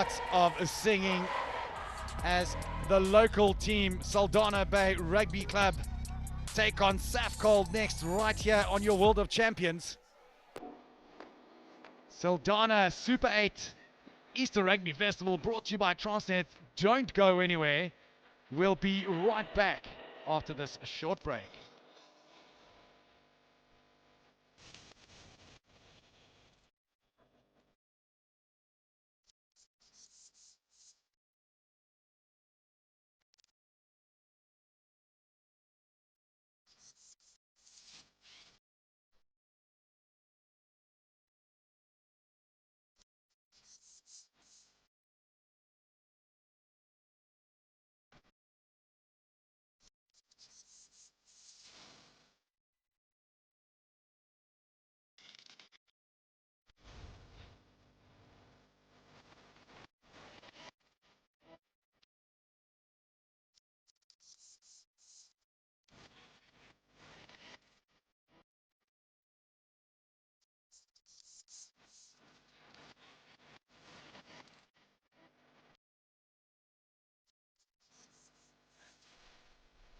lots of singing as the local team, Saldanha Bay Rugby Club, take on Safcol next, right here on your World of Champions. Saldanha Super 8 Easter Rugby Festival brought to you by Transnet. Don't go anywhere. We'll be right back after this short break.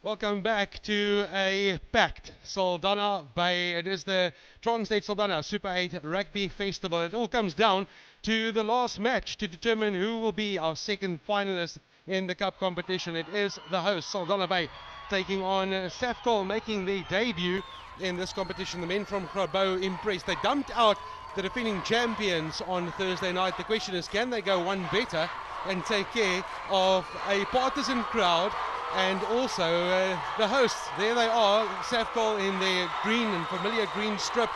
Welcome back to a packed Saldanha Bay. It is the Transnet Saldanha Super 8 Rugby Festival. It all comes down to the last match to determine who will be our second finalist in the cup competition. It is the host, Saldanha Bay, taking on Safcol, making their debut in this competition. The men from Grabouw impressed. They dumped out the defending champions on Thursday night. The question is, can they go one better and take care of a partisan crowd? And also the hosts, there they are, Safcol in their green and familiar green strip.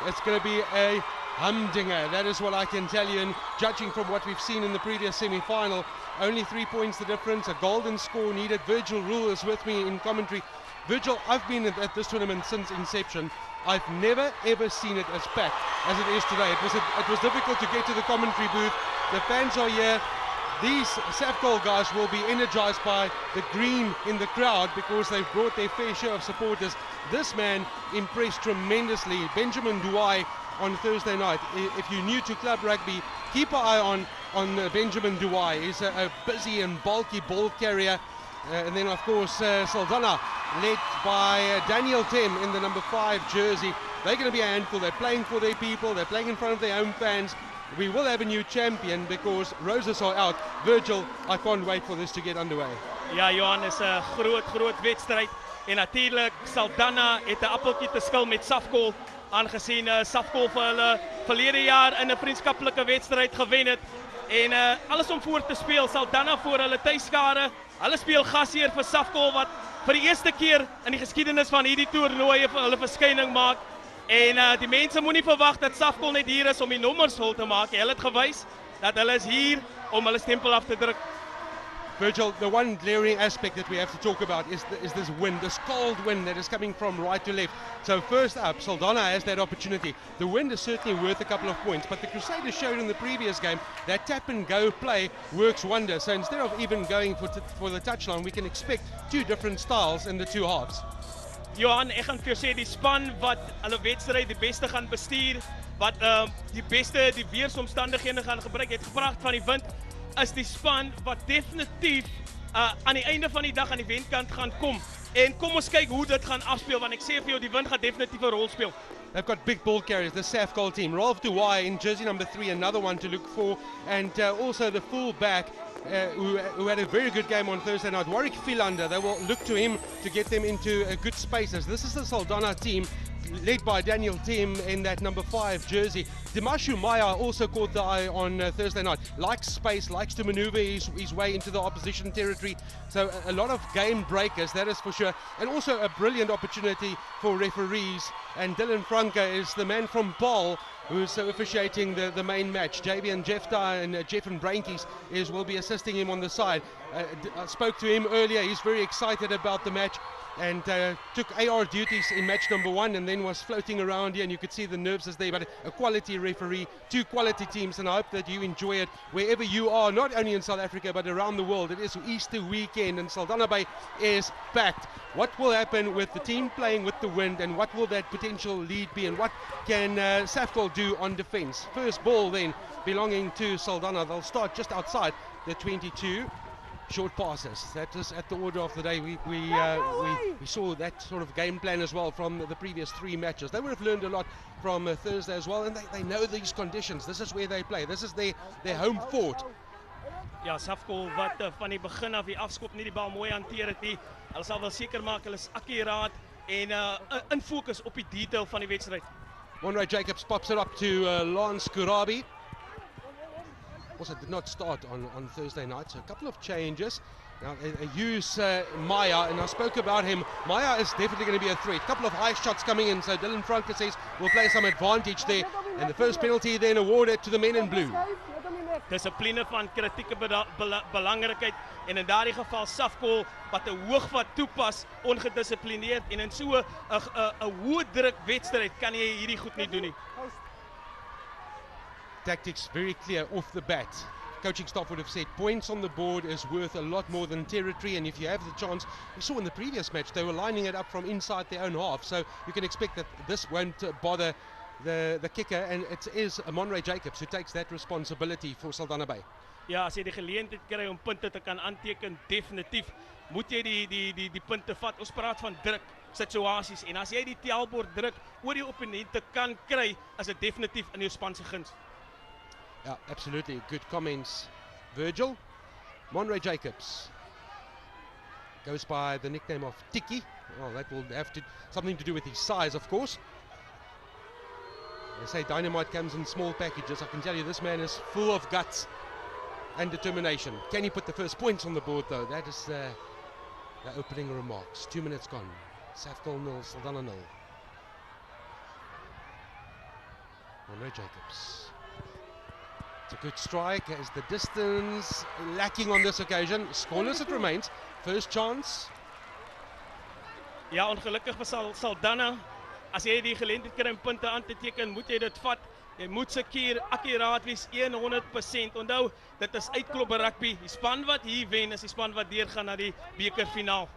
It's going to be a humdinger, that is what I can tell you. And judging from what we've seen in the previous semi-final, only 3 points the difference, a golden score needed. Virgil Rule is with me in commentary. Virgil, I've been at this tournament since inception. I've never ever seen it as packed as it is today. It was difficult to get to the commentary booth. The fans are here. These Safcol guys will be energized by the green in the crowd because they've brought their fair share of supporters. This man impressed tremendously, Benjamin Douai, on Thursday night. If you're new to club rugby, keep an eye on Benjamin Douai. He's a busy and bulky ball carrier. And then, of course, Saldanha, led by Daniel Tem in the number 5 jersey. They're going to be a handful. They're playing for their people. They're playing in front of their own fans. We will have a new champion because roses are out. Virgil, I can't wait for this to get underway. Ja, Johan, is 'n groot wedstryd en natuurlik Saldanha het 'n appeltjie te skil met Safcol, aangesien Safcol vir hulle verlede jaar in 'n vriendskaplike wedstryd gewen het en alles om voor te speel. Saldanha voor hulle tuiskare. Hulle speel gasheer vir Safcol wat vir die eerste keer in die geskiedenis van hierdie toernooi vir hulle verskyning maak. En die mense moenie verwag dat Safcol net hier is om die nommers vol te maak. Hulle het gewys dat hulle is hier om hulle stempel af te druk. Virgil, the one glaring aspect that we have to talk about is this wind, this cold wind that is coming from right to left. So first up, Saldanha has that opportunity. The wind is certainly worth a couple of points, but the Crusaders showed in the previous game that tap and go play works wonders. So instead of even going for the touchline, we can expect two different styles in the two halves. Johan, ek gaan vir jou sê die span wat hulle wedstryd die beste gaan bestuur, wat die beste die weersomstandighede gaan gebruik, het gepraat van die wind, is die span wat definitief aan die einde van die dag aan die wendkant gaan kom. En kom ons kyk hoe dit gaan afspeel, want ek sê vir jou die wind gaan definitief 'n rol speel. They've got big ball carriers, the Safcol team. Rolf Douai in jersey number 3, another one to look for, and also the full-back who had a very good game on Thursday night, Warwick Philander. They will look to him to get them into good spaces. This is the Saldanha team led by Daniel Tem in that number 5 jersey. Dimashu Maya also caught the eye on Thursday night. Likes space, likes to maneuver his way into the opposition territory. So a lot of game breakers, that is for sure. And also a brilliant opportunity for referees. And Dylan Franke is the man from Paul who's officiating the main match. Javian Jefta and Jeffen Brainkies will be assisting him on the side. I spoke to him earlier. He's very excited about the match and took AR duties in match number 1 and then was floating around here, and you could see the nerves is there, but a quality referee. Two quality teams, and I hope that you enjoy it wherever you are, not only in South Africa but around the world. It is Easter weekend and Saldanha Bay is packed. What will happen with the team playing with the wind, and what will that potential lead be, and what can Safcol do on defence? First ball then belonging to Saldanha. They'll start just outside the 22. Short passes. That is at the order of the day. We saw that sort of game plan as well from the previous 3 matches. They would have learned a lot from Thursday as well, and they know these conditions. This is where they play. This is their home fort. Ja, Safcol wat van die begin af die afskop nie die bal mooi hanteer het nie. Hulle sal wel seker maak hulle is akkuraat en in fokus op die detail van die wedstryd. Monroe Jacobs pops it up to Lance Kurabi. Also did not start on Thursday night, so a couple of changes. Now use Maya, and I spoke about him. Maya is definitely going to be a threat. A couple of high shots coming in, so Dylan Franke says we'll play some advantage there. And the first penalty then awarded to the men in blue. Dissipline van kritieke belangrikheid en in daardie geval Safcol wat 'n hoogvat toepas ongedissiplineerd en in so 'n hoë druk wedstryd kan jy hierdie goed nie doen nie. Tactics very clear off the bat. Coaching staff would have said points on the board is worth a lot more than territory, and if you have the chance, we saw in the previous match they were lining it up from inside their own half, so you can expect that this won't bother the kicker, and it is Monroe Jacobs who takes that responsibility for Saldanha Bay. Ja, as jy die geleentheid kry om punte te kan aanteken, definitief moet jy die punte vat. Ons praat van druk situasies en as jy die tellbord druk oor die opponente kan kry, is dit definitief in jou span se guns. Yeah, absolutely. Good comments, Virgil. Monroe Jacobs goes by the nickname of Tiki. Well, that will have something to do with his size, of course. They say dynamite comes in small packages. I can tell you this man is full of guts and determination. Can he put the first points on the board, though? That is the opening remarks. 2 minutes gone. Safcol 0, Saldanha 0. Monroe Jacobs. It's a good strike as the distance lacking on this occasion. Scoreless it remains. First chance. Ja, ongelukkig vir Saldanha. As jy die geleentheid kry om punte aan te teken, moet jy dit vat. Jy moet seker akkuraat wees 100%. Onthou, dit is uitklop rugby. Die span wat hier wen is die span wat deurgaan na die bekerfinaal.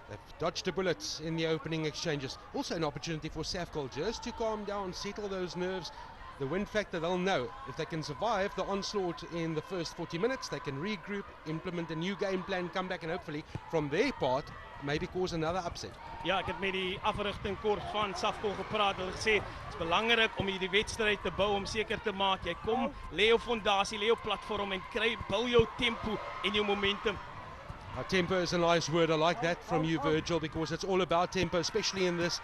They've dodged a bullet in the opening exchanges. Also an opportunity for Safcol just to calm down, settle those nerves. The win factor, they'll know if they can survive the onslaught in the first 40 minutes, they can regroup, implement a new game plan, come back and hopefully from their part maybe cause another upset. Ja, ek het met die afrigting kort van Safcol gepraat. Hulle gesê dit is belangrik om hierdie wedstryd te bou om seker te maak jy kom lê jou fondasie, lê jou platform en bou jou tempo en jou momentum. Tempo is a nice word. I like that from you, Virgil, because it's all about tempo, especially in this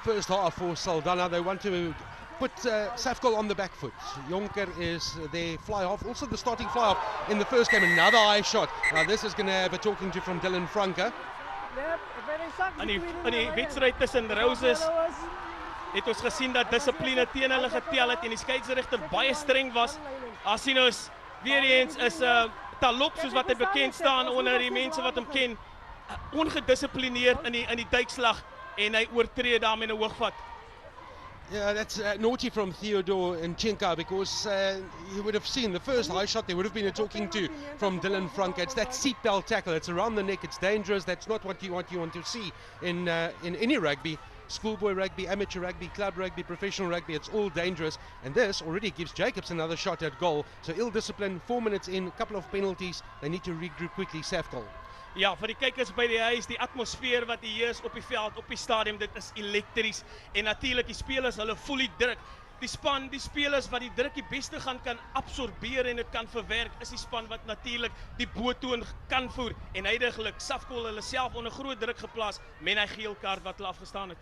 first half for Saldanha. They want to put Safcol on the back foot. Jonker is their fly-off, also the starting fly-off in the first game. Another high shot. Now this is going to have a talking to from Dylan Franke. In die wedstryd tussen Roses het ons gesien dat dissipline teen hulle getel het en die skeieregter baie streng was. As sien ons weer eens is Talop soos wat hy bekend staan onder die mense wat hom ken, ongedissiplineerd in die duikslag en hy oortree daarmee 'n hoogvat. Yeah, that's naughty from Theodore Nchenka, because you would have seen the first high shot there would have been a talking to from Dylan Franke. It's that seatbelt tackle. It's around the neck. It's dangerous. That's not what you want to see in any rugby. Schoolboy rugby, amateur rugby, club rugby, professional rugby. It's all dangerous. And this already gives Jacobs another shot at goal. So ill discipline, 4 minutes in, a couple of penalties. They need to regroup quickly, Safcol. Ja, vir die kykers by die huis, die atmosfeer wat hier is op die veld, op die stadion, dit is elektries. En natuurlik die spelers, hulle voel die druk. Die span, die spelers wat die druk die beste kan absorbeer en dit kan verwerk, is die span wat natuurlik die boottoon kan voer. En heidaglik Safcol hulle self onder groot druk geplaas met 'n geel kaart wat hulle afgestaan het.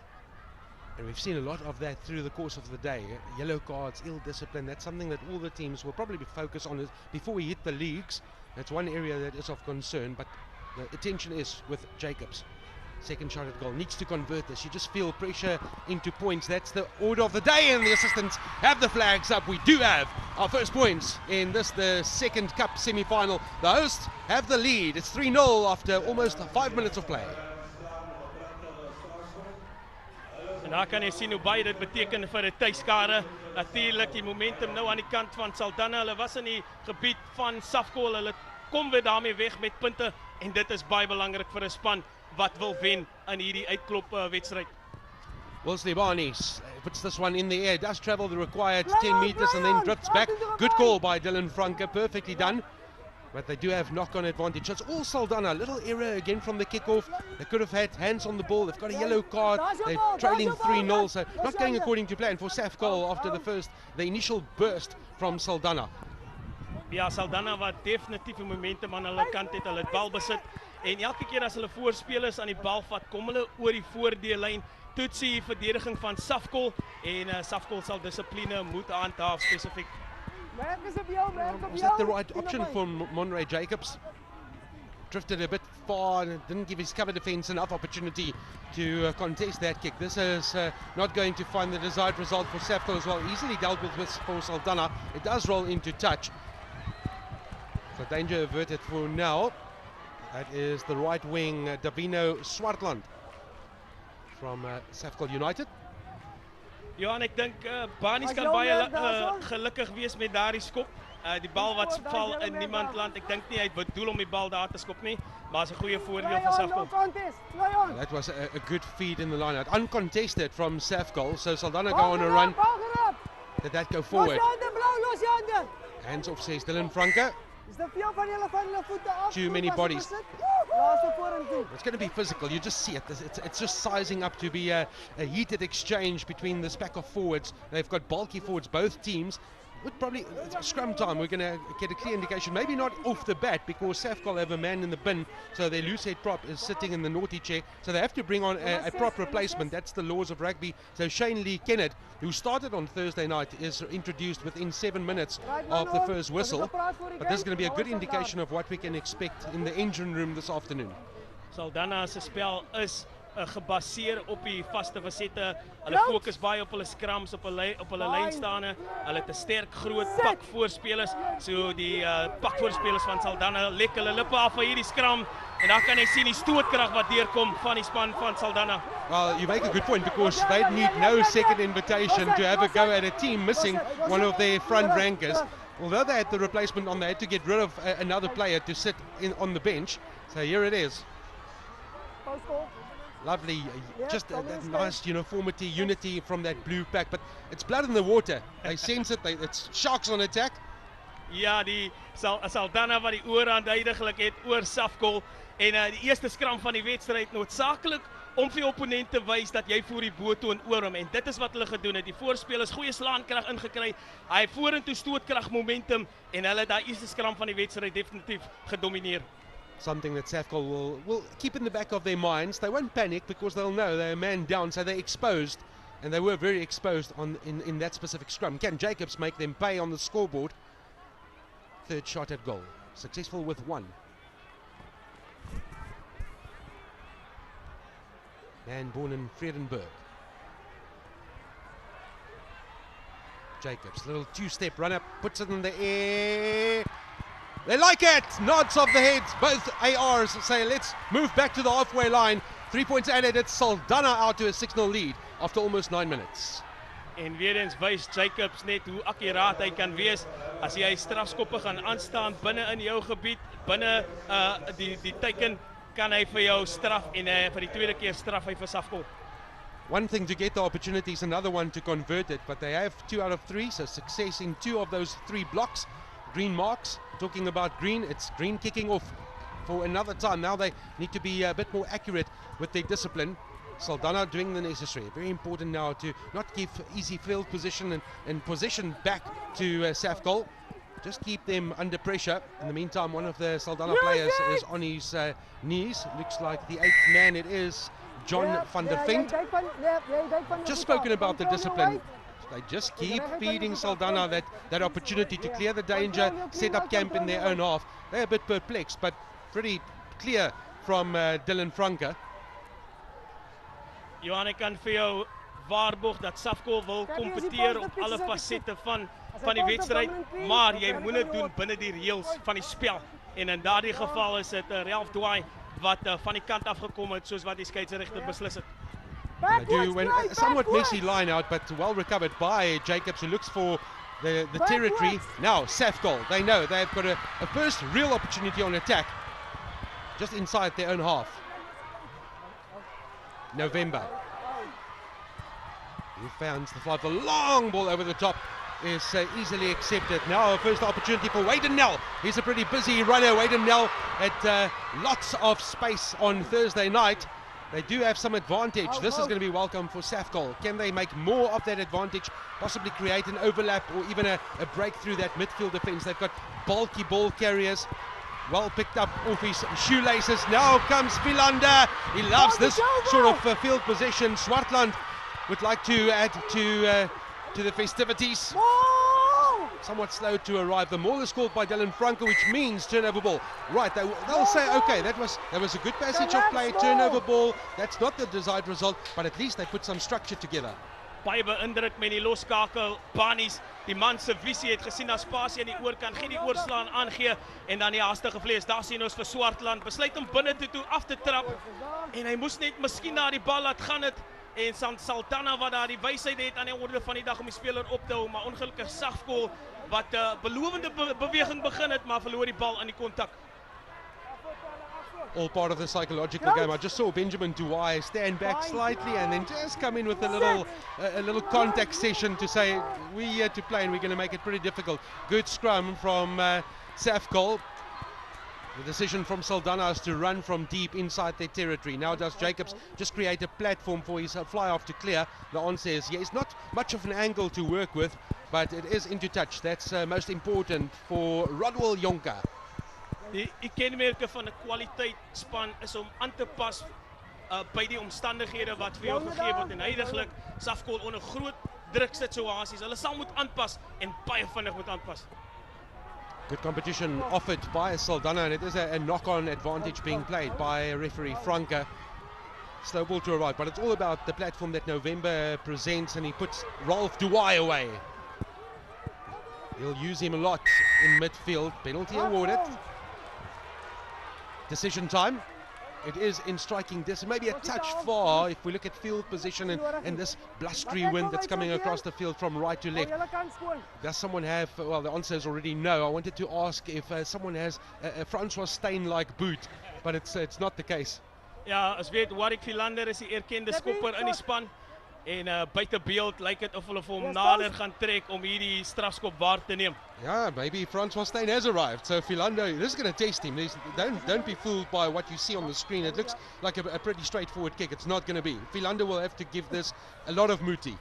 And we've seen a lot of that through the course of the day. Yellow cards, ill discipline, that's something that all the teams will probably focus on before we hit the leagues. That's one area that is of concern, but the attention is with Jacobs. Second shot at goal, needs to convert this. You just feel pressure into points. That's the order of the day, and the assistants have the flags up. We do have our first points in this, the second cup semi-final. The hosts have the lead. It's 3-0 after almost 5 minutes of play. En daar kan jy sien hoe baie dit beteken vir 'n tuiskare. Natuurlik die momentum nou aan die kant van Saldanha. Hulle was in die gebied van Safkol. Hulle kom weer daarmee weg met punte en dit is baie belangrik vir 'n span wat wil wen in hierdie uitklop wedstryd. Wolseley Barnes puts this one in the air, does travel the required 10 meters and then drifts back. Good call by Dylan Franke, perfectly done. But they do have knock-on advantage. It's all Saldanha. Little error again from the kickoff. They could have had hands on the ball. They've got a yellow card. They're trailing 3-0, so not going according to plan for Safkol after the initial burst from Saldanha. Ja, Saldanha wat definitief 'n momentum aan hulle kant het. Hulle het bal besit en elke keer as hulle voorspelers aan die bal vat, kom hulle oor die voordeellyn. Toets die verdediging van Safkol en Safkol sal dissipline moet handhaaf spesifiek. Was that the right option for Monray Jacobs? Drifted a bit far and didn't give his cover defence enough opportunity to contest that kick. This is not going to find the desired result for Safkol as well. Easily dealt with for Saldanha. It does roll into touch. So danger averted for now. That is the right wing Davino Swartland from Safkol United. Ja, en ek dink Barnes kan baie gelukkig wees met daardie skop. Die bal wat val in niemand land. Ek dink nie hy het bedoel om die bal daar te skop nie, maar is 'n goeie voordeel vir Safkol. That was a good feed in the line out. Uncontested from Safkol, so Saldanha go on a run. Did that go forward? Hands off, says Dylan Franke. Too many bodies. It's going to be physical, you just see it. It's just sizing up to be a heated exchange between this pack of forwards. They've got bulky forwards, both teams. With probably scrum time, we're going to get a clear indication. Maybe not off the bat because Safkol have a man in the bin, so their loose head prop is sitting in the naughty chair. So they have to bring on a prop replacement. That's the laws of rugby. So Shane Lee Kennett, who started on Thursday night, is introduced within 7 minutes of the first whistle. But this is going to be a good indication of what we can expect in the engine room this afternoon. Saldanha se spel is gebaseer op die vaste fasette. Hulle fokus baie op hulle scrums, op hulle lynstaande. Hulle het 'n sterk groot pak voorspelers. So die pak voorspelers van Saldanha lek hulle lippe af vir hierdie scrum en dan kan jy sien die stootkrag wat deurkom van die span van Saldanha. Well, you make a good point because they need no second invitation to have a go at a team missing one of their front rankers. Although they had the replacement on, they had to get rid of another player to sit on the bench. So here it is. Lovely, just that nice uniformity, unity from that blue pack, but it's blood in the water. They sense it, it's sharks on attack. Ja, die Saldanha wat die oorhandiglik het oor Safkol en die eerste skram van die wedstryd noodsaaklik om vir opponent te wys dat jy voor die boottoon oor hom en dit is wat hulle gedoen het. Die voorspelers goeie slaankrag ingekry. Hy vorentoe stootkrag momentum en hulle het daai eerste skram van die wedstryd definitief gedomeineer. Something that Safkol will keep in the back of their minds. They won't panic because they'll know they're a man down, so they're exposed, and they were very exposed in that specific scrum. Can Jacobs make them pay on the scoreboard? Third shot at goal, successful with 1. Man born in Vredenburg. Jacobs, little two-step run-up, puts it in the air. They like it! Nods of the heads. Both ARs say, let's move back to the halfway line. 3 points added. It's Saldanha out to a 6-0 lead after almost 9 minutes. En weer eens wys Jacobs net hoe akkuraat hy kan wees as jy strafskoppe gaan aanstaan binne in jou gebied, binne die teiken kan hy vir jou straf en vir die tweede keer straf hy vir Safkol. One thing to get the opportunities, another one to convert it, but they have 2 out of 3, so success in 2 of those 3 blocks. Green marks, talking about Green, it's Green kicking off for another time. Now they need to be a bit more accurate with their discipline. Saldanha doing the necessary. Very important now to not give easy field position and possession back to Safkol. Just keep them under pressure. In the meantime, one of the Saldanha players is on his knees. Looks like the 8th man it is, John van der Vink. Just spoken about the discipline. They just keep feeding Saldanha that opportunity to clear the danger, set up camp in their own half. They're a bit perplexed, but pretty clear from Dylan Franke. Johan, ek kan vir jou waarborg dat Safkol wil kompeteer op alle fasette van die wedstryd, maar jy moet dit doen binne die reëls van die spel. En in daardie geval is dit Ralph Dwyer wat van die kant af gekom het soos wat die skeieregter beslis het. They do a somewhat messy line out, but well recovered by Jacobs, who looks for the territory. Now, Safkol, they know they've got a first real opportunity on attack, just inside their own half. November. He finds the fly. The long ball over the top is easily accepted. Now, first opportunity for Wayden Nell. He's a pretty busy runner. Wayden Nell had lots of space on Thursday night. They do have some advantage. This is going to be welcome for Safkol. Can they make more of that advantage? Possibly create an overlap or even a break through that midfield defense. They've got bulky ball carriers. Well picked up off his shoelaces. Now comes Philander. He loves this sort of field possession. Swartland would like to add to the festivities. Somewhat slow to arrive. The maul is called by Dylan Franco, which means turnover ball. Right, they'll say, okay, that was a good passage of play, turnover ball. That's not the desired result, but at least they put some structure together. Baie beïndruk met die loskakel Banies. Die man se visie het gesien as spasie aan die oorkant, geen die oorslaan aangee en dan die haastige vlees. Daar sien ons vir Swartland besluit om binne toe af te trap en hy moes net miskien na die bal laat gaan het en Saldanha wat daar die wysheid het aan die orde van die dag om die speler op te hou, maar ongelukkig Safkol wat belovende beweging begin het, maar verloor die bal aan die kontak. All part of the psychological game. I just saw Benjamin Duai stand back slightly and then just come in with a little contact session to say we're here to play and we're going to make it pretty difficult. Good scrum from Safkol. The decision from Saldanha is to run from deep inside their territory. Now does Jacobs just create a platform for his fly-off to clear. The answer is yes, not much of an angle to work with, but it is into touch. That's most important for Rodwell Jonker. Die kenmerke van 'n kwaliteit span is om aan te pas by die omstandighede wat vir jou gegee word en heidaglik Safkol onder groot druksituasies. Hulle sal moet aanpas en baie vinnig moet aanpas. Good competition offered by Saldanha, and it is a knock-on advantage being played by referee Franca. Slow ball to arrive, but it's all about the platform that November presents, and he puts Rolf Duai away. He'll use him a lot in midfield. Penalty awarded. Decision time. It is in striking distance, maybe a touch far if we look at field position and this blustery wind that's coming across the field from right to left. Does someone have, well, the answer is already no. I wanted to ask if someone has a Francois Steyn-like boot, but it's not the case. Ja, as weet Warwick Philander is die erkende skopper in die span en buite beeld lyk dit of hulle vir hom nader gaan trek om hierdie strafskop waar te neem. Yeah, maybe Francois Steyn has arrived. So Philander, this is going to test him. Don't be fooled by what you see on the screen. It looks like a pretty straightforward kick. It's not going to be. Philander will have to give this a lot of moeite.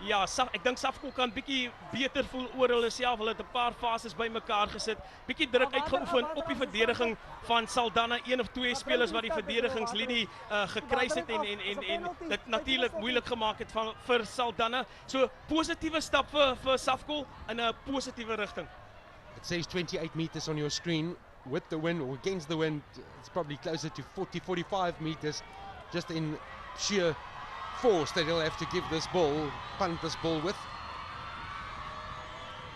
Ja, ek dink Safkol kan bietjie beter voel oor hulle self. Hulle het 'n paar fases bymekaar gesit. Bietjie druk uitgeoefen op die verdediging van Saldanha. Een of twee spelers wat die verdedigingslinie gekruis het en dit natuurlik moeilik gemaak het vir Saldanha. So positiewe stap vir Safkol in 'n positiewe rigting. It says 28 meters on your screen. With the wind or against the wind, it's probably closer to 40-45 meters, just in sheer force that he'll have to give this ball, punt this ball with.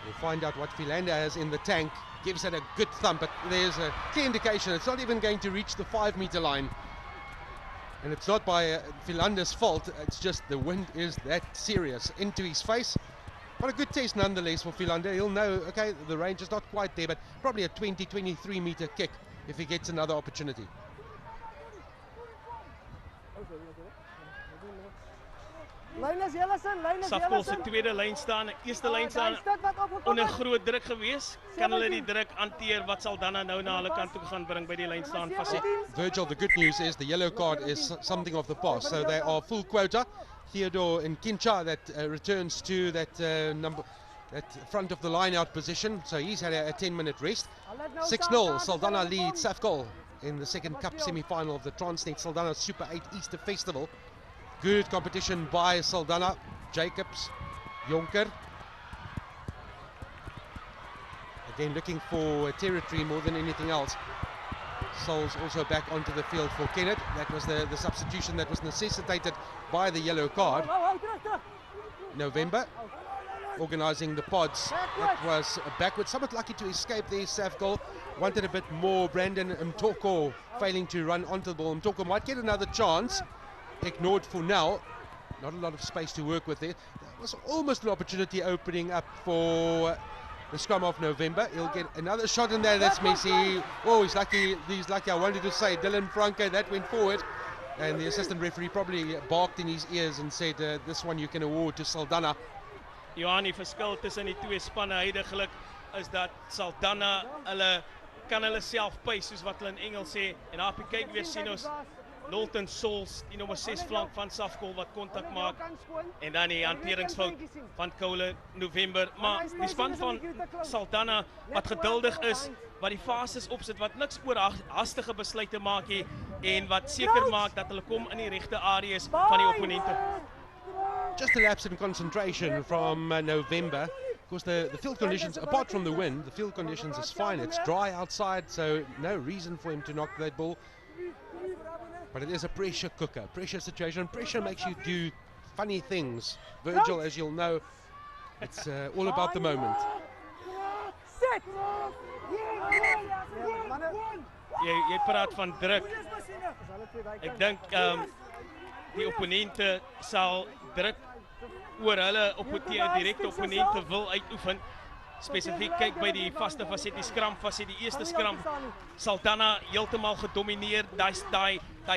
We'll find out what Philander has in the tank. Gives it a good thump, but there's a clear indication it's not even going to reach the 5-meter line. And it's not by Philander's fault, it's just the wind is that serious into his face. But a good test nonetheless for Philander. He'll know, okay, the range is not quite there, but probably a 20-23 meter kick if he gets another opportunity. Safkol se tweede lyn staan, eerste lyn staan onder groot druk gewees. Kan hulle die druk hanteer wat Saldanha nou na hulle kant toe gaan bring by die lyn staan vas. Virgil, the good news is the yellow card is something of the past, so they are full quota. Theodore Nkincha that returns to that front of the line out position, so he's had a 10-minute rest. 6-0, Saldanha leads Safkol in the second cup semi-final of the Transnet Saldanha Super 8 Easter Festival. Good competition by Saldanha. Jacobs, Jonker. Again looking for territory more than anything else. Sol's also back onto the field for Kenneth. That was the substitution that was necessitated by the yellow card. November organising the pods. That was backward, somewhat lucky to escape there. Safkol wanted a bit more. Brandon Mtoko failing to run onto the ball. Mtoko might get another chance. ignored for now. Not a lot of space to work with there. There was almost an opportunity opening up for the scrum of November. He'll get another shot in there. That's Messi. Oh, he's lucky. I wanted to say Dylan Franco, that went forward. And the assistant referee probably barked in his ears and said, this one you can award to Saldanha. Johan, die verskil tussen die twee spanne huidiglik is dat Saldanha kan hulle self pace soos wat hulle in Engels sê en daar kyk weer sien ons Nolton Sols, die nommer 6 flank van Safkol wat kontak maak en dan die hanteringsfout van Koule November, maar die span van Saldanha wat geduldig is, wat die fases opsit, wat niks oor hastige besluite maak nie en wat seker maak dat hulle kom in die regte areas van die opponente. Just a lapse in concentration from November. Of course, the field conditions, apart from the wind, the field conditions is fine. It's dry outside, so no reason for him to knock that ball. But it is a pressure cooker, pressure situation. Pressure makes you do funny things. Virgil, as you'll know, it's all about the moment. Jy praat van druk. Ek dink die opponente sal druk oor hulle direkte opponente wil uitoefen. Spesifiek kyk by die vaste faset, die scrum faset, die eerste scrum Saldanha heeltemal gedomineer, daai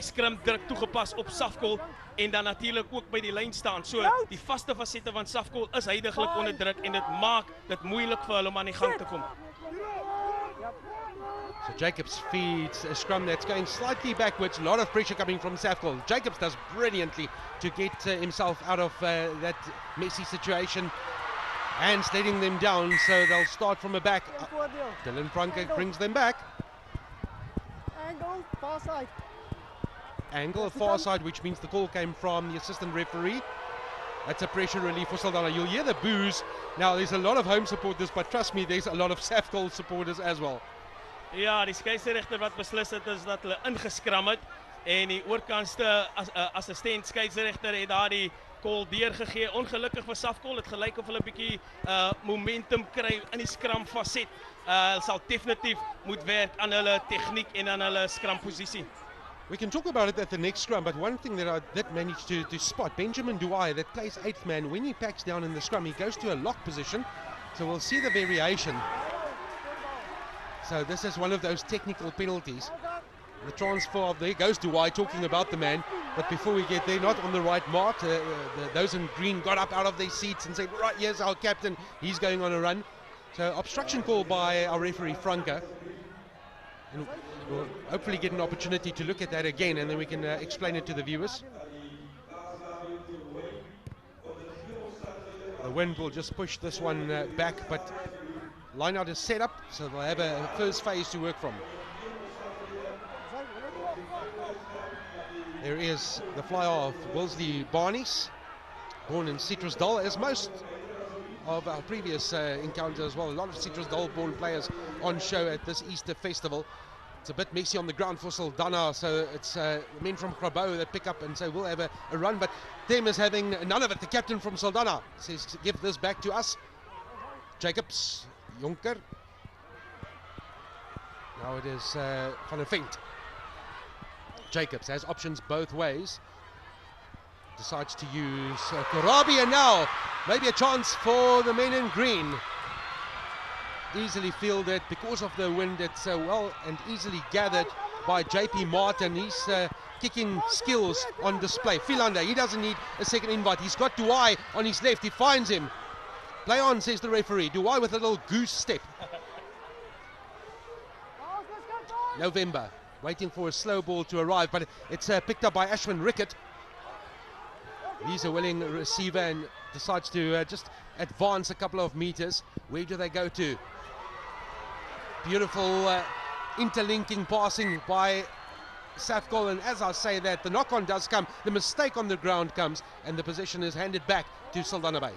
scrum druk toegepas op Safkol en dan natuurlik ook by die lyn staan. So die vaste fasette van Safkol is huidiglik onder druk en dit maak dit moeilik vir hulle om aan die gang te kom. So Jacobs feeds a scrum that's going slightly backwards. A lot of pressure coming from Safkol. Jacobs does brilliantly to get himself out of that messy situation. Hands letting them down, so they'll start from the back. Dylan Franco brings them back. Angle, far side. Angle, far side, which means the call came from the assistant referee. That's a pressure relief for Saldanha. You'll hear the boos. Now, there's a lot of home supporters, but trust me, there's a lot of Safkol supporters as well. Ja, die skeieregter wat beslis het is dat hulle ingeskram het en die oorkantste assistent skeieregter het daardie call deurgegee. Ongelukkig vir Safkol, het gelyk of hulle 'n bietjie momentum kry in die scrum faset. Hulle sal definitief moet werk aan hulle tegniek en aan hulle scrum posisie. We can talk about it at the next scrum, but one thing that I did manage to spot, Benjamin Douai, that plays 8th man, when he packs down in the scrum, he goes to a lock position, so we'll see the variation. So this is one of those technical penalties. The transfer of, there goes Douai talking about the man, but before we get there, not on the right mark. Those in green got up out of their seats and said, right, here's our captain, he's going on a run. So obstruction call by our referee Franco. And we'll hopefully get an opportunity to look at that again, and then we can explain it to the viewers. The wind will just push this one back, but line-out is set up, so they'll have a first phase to work from. There is the fly of Wilsley Barnes, born in Citrusdal, as most of our previous encounters as well. A lot of Citrusdal-born players on show at this Easter festival. It's a bit messy on the ground for Saldanha, so it's the men from Grabo that pick up and say we'll have a run, but them is having none of it. The captain from Saldanha says, give this back to us. Jacobs, Jonker. Now it is Van der Vent. Jacobs has options both ways. Decides to use Korabia now. Maybe a chance for the men in green. Easily fielded because of the wind. It's well and easily gathered by JP Martin. He's kicking skills on display. Philander, he doesn't need a second invite. He's got Douai on his left. He finds him. Play on, says the referee. Douai with a little goose step. November. Waiting for a slow ball to arrive, but it's picked up by Ashwin Rickett. He's a willing receiver and decides to just advance a couple of meters. Where do they go to? Beautiful interlinking passing by Safkol, and as I say that, the knock-on does come, the mistake on the ground comes, and the possession is handed back to Saldanha Bay.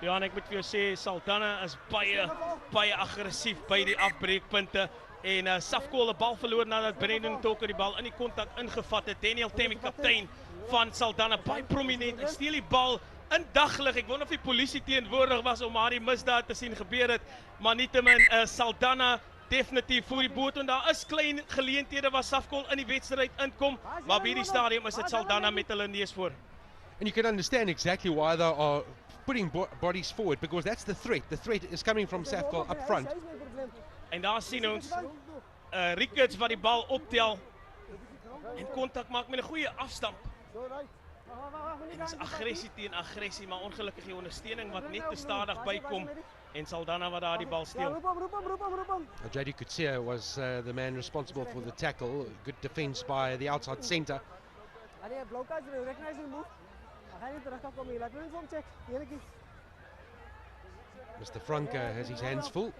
Ja, en ek moet vir jou sê, Saldanha is baie aggressief by die afbreekpunte. En Safkol 'n bal verloor nadat Brendan Toker die bal in die kontak ingevat het. Daniel Temmy, kaptein van Saldanha, baie prominent. Hy steel die bal in daglig. Ek wonder of die polisie teenwoordig was om haar die misdaad te sien gebeur het. Maar nietemin Saldanha definitief voor die boot en daar is klein geleenthede waar Safkol in die wedstryd inkom, maar by die stadium is dit Saldanha met hulle neus voor. And you can understand exactly why they are putting bodies forward, because that's the threat. The threat is coming from Safkol up front. En daar sien ons Ricketts wat die bal optel en kontak maak met 'n goeie afstand. En dis aggressie teen aggressie, maar ongelukkig die ondersteuning wat net te stadig bykom en Saldanha wat daar die bal steel. JD Kutsia was the man responsible for the tackle. Good defense by the outside centre. Mr. Franke has his hands full.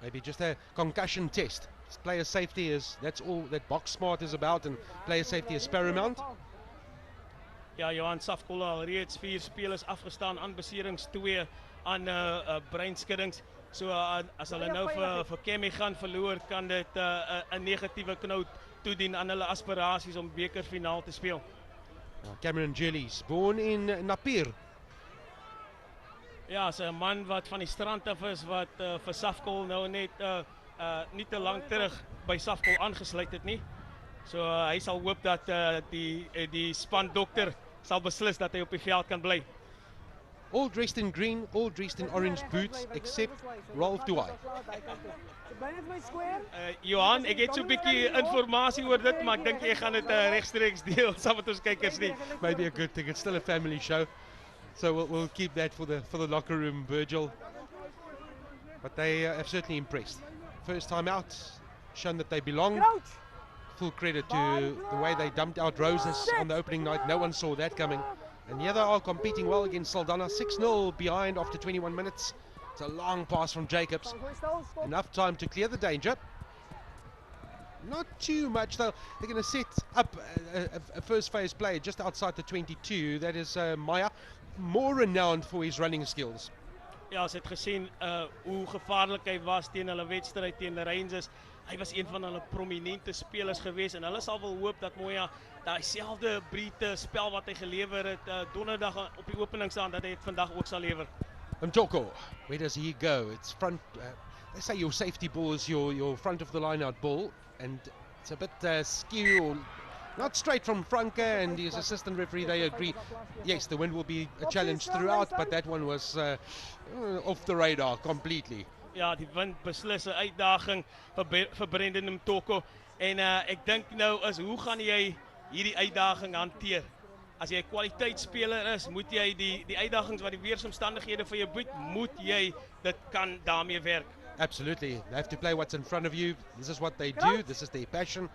Maybe just a concussion test. Player safety that's all that box smart is about, and player safety is paramount. Ja, Johan Safkol al reeds 4 spelers afgestaan aan beserings, 2 aan breinskuddings. So as hulle nou vir Kemi gaan verloor, kan dit 'n negatiewe knout toedien aan hulle aspirasies om bekerfinaal te speel. Cameron Jellies, born in Napier. Ja, is 'n man wat van die strand af is, wat vir Safkol nou net nie te lank terug by Safkol aangesluit het nie. So hy sal hoop dat die span dokter sal beslis dat hy op die veld kan bly. All dressed in green, all dressed in orange boots, except Rolf Duai. Johan, ek het so 'n bietjie inligting oor dit, maar ek dink jy gaan dit regstreeks deel saam met ons kykers nie. Maybe a good thing. It's still a family show, so we'll keep that for the locker room, Virgil. But they have certainly impressed. First time out, shown that they belong. Full credit to the way they dumped out Roses on the opening night. No one saw that coming. And here they are competing well against Saldanha. 6-0 behind after 21 minutes. It's a long pass from Jacobs. Enough time to clear the danger. Not too much though. They're going to set up a first phase play just outside the 22. That is Maya, more renowned for his running skills. Ja, ons het gesien hoe gevaarlik hy was teen hulle wedstryd teen die Rangers. Hy was een van hulle prominente spelers geweest en hulle sal wel hoop dat Moya daai selfde breedte spel wat hy gelewer het donderdag op die openingsaand dat hy dit vandag ook sal lewer. Mtoko, where does he go? It's front. They say your safety ball is your front of the line out ball, and it's a bit skew. Not straight from Franke and his assistant referee, they agree. Yes, the wind will be a challenge throughout, but that one was off the radar completely. Ja, die wind beslis 'n uitdaging vir Brendan Mtoko en ek dink nou is hoe gaan jy hierdie uitdaging hanteer? As jy 'n kwaliteitsspeler is, moet jy die uitdagings wat die weeromstandighede vir jou bied, moet jy dit kan daarmee werk. Absolutely. They have to play what's in front of you. This is what they do. This is their passion.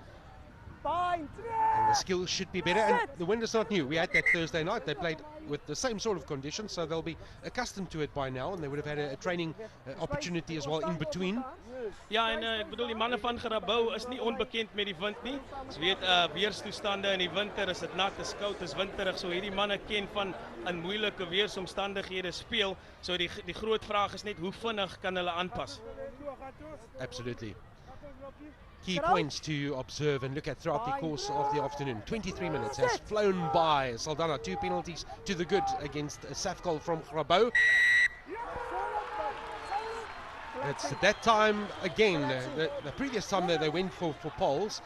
And the skills should be better. And the wind is not new. We had that Thursday night. They played with the same sort of conditions, so they'll be accustomed to it by now, and they would have had a training opportunity as well in between. Ja, en ek bedoel die manne van Grabouw is nie onbekend met die wind nie. Ons weet weerstoestande in die winter, is dit nat, is koud, is winterig, so hierdie manne ken van in moeilike weeromstandighede speel. So die groot vraag is net hoe vinnig kan hulle aanpas. Absolutely. Key points to observe and look at throughout the course of the afternoon. 23 minutes has flown by. Saldanha 2 penalties to the good against Safkol from Grabouw. It's at that time again, the previous time that they went for poles.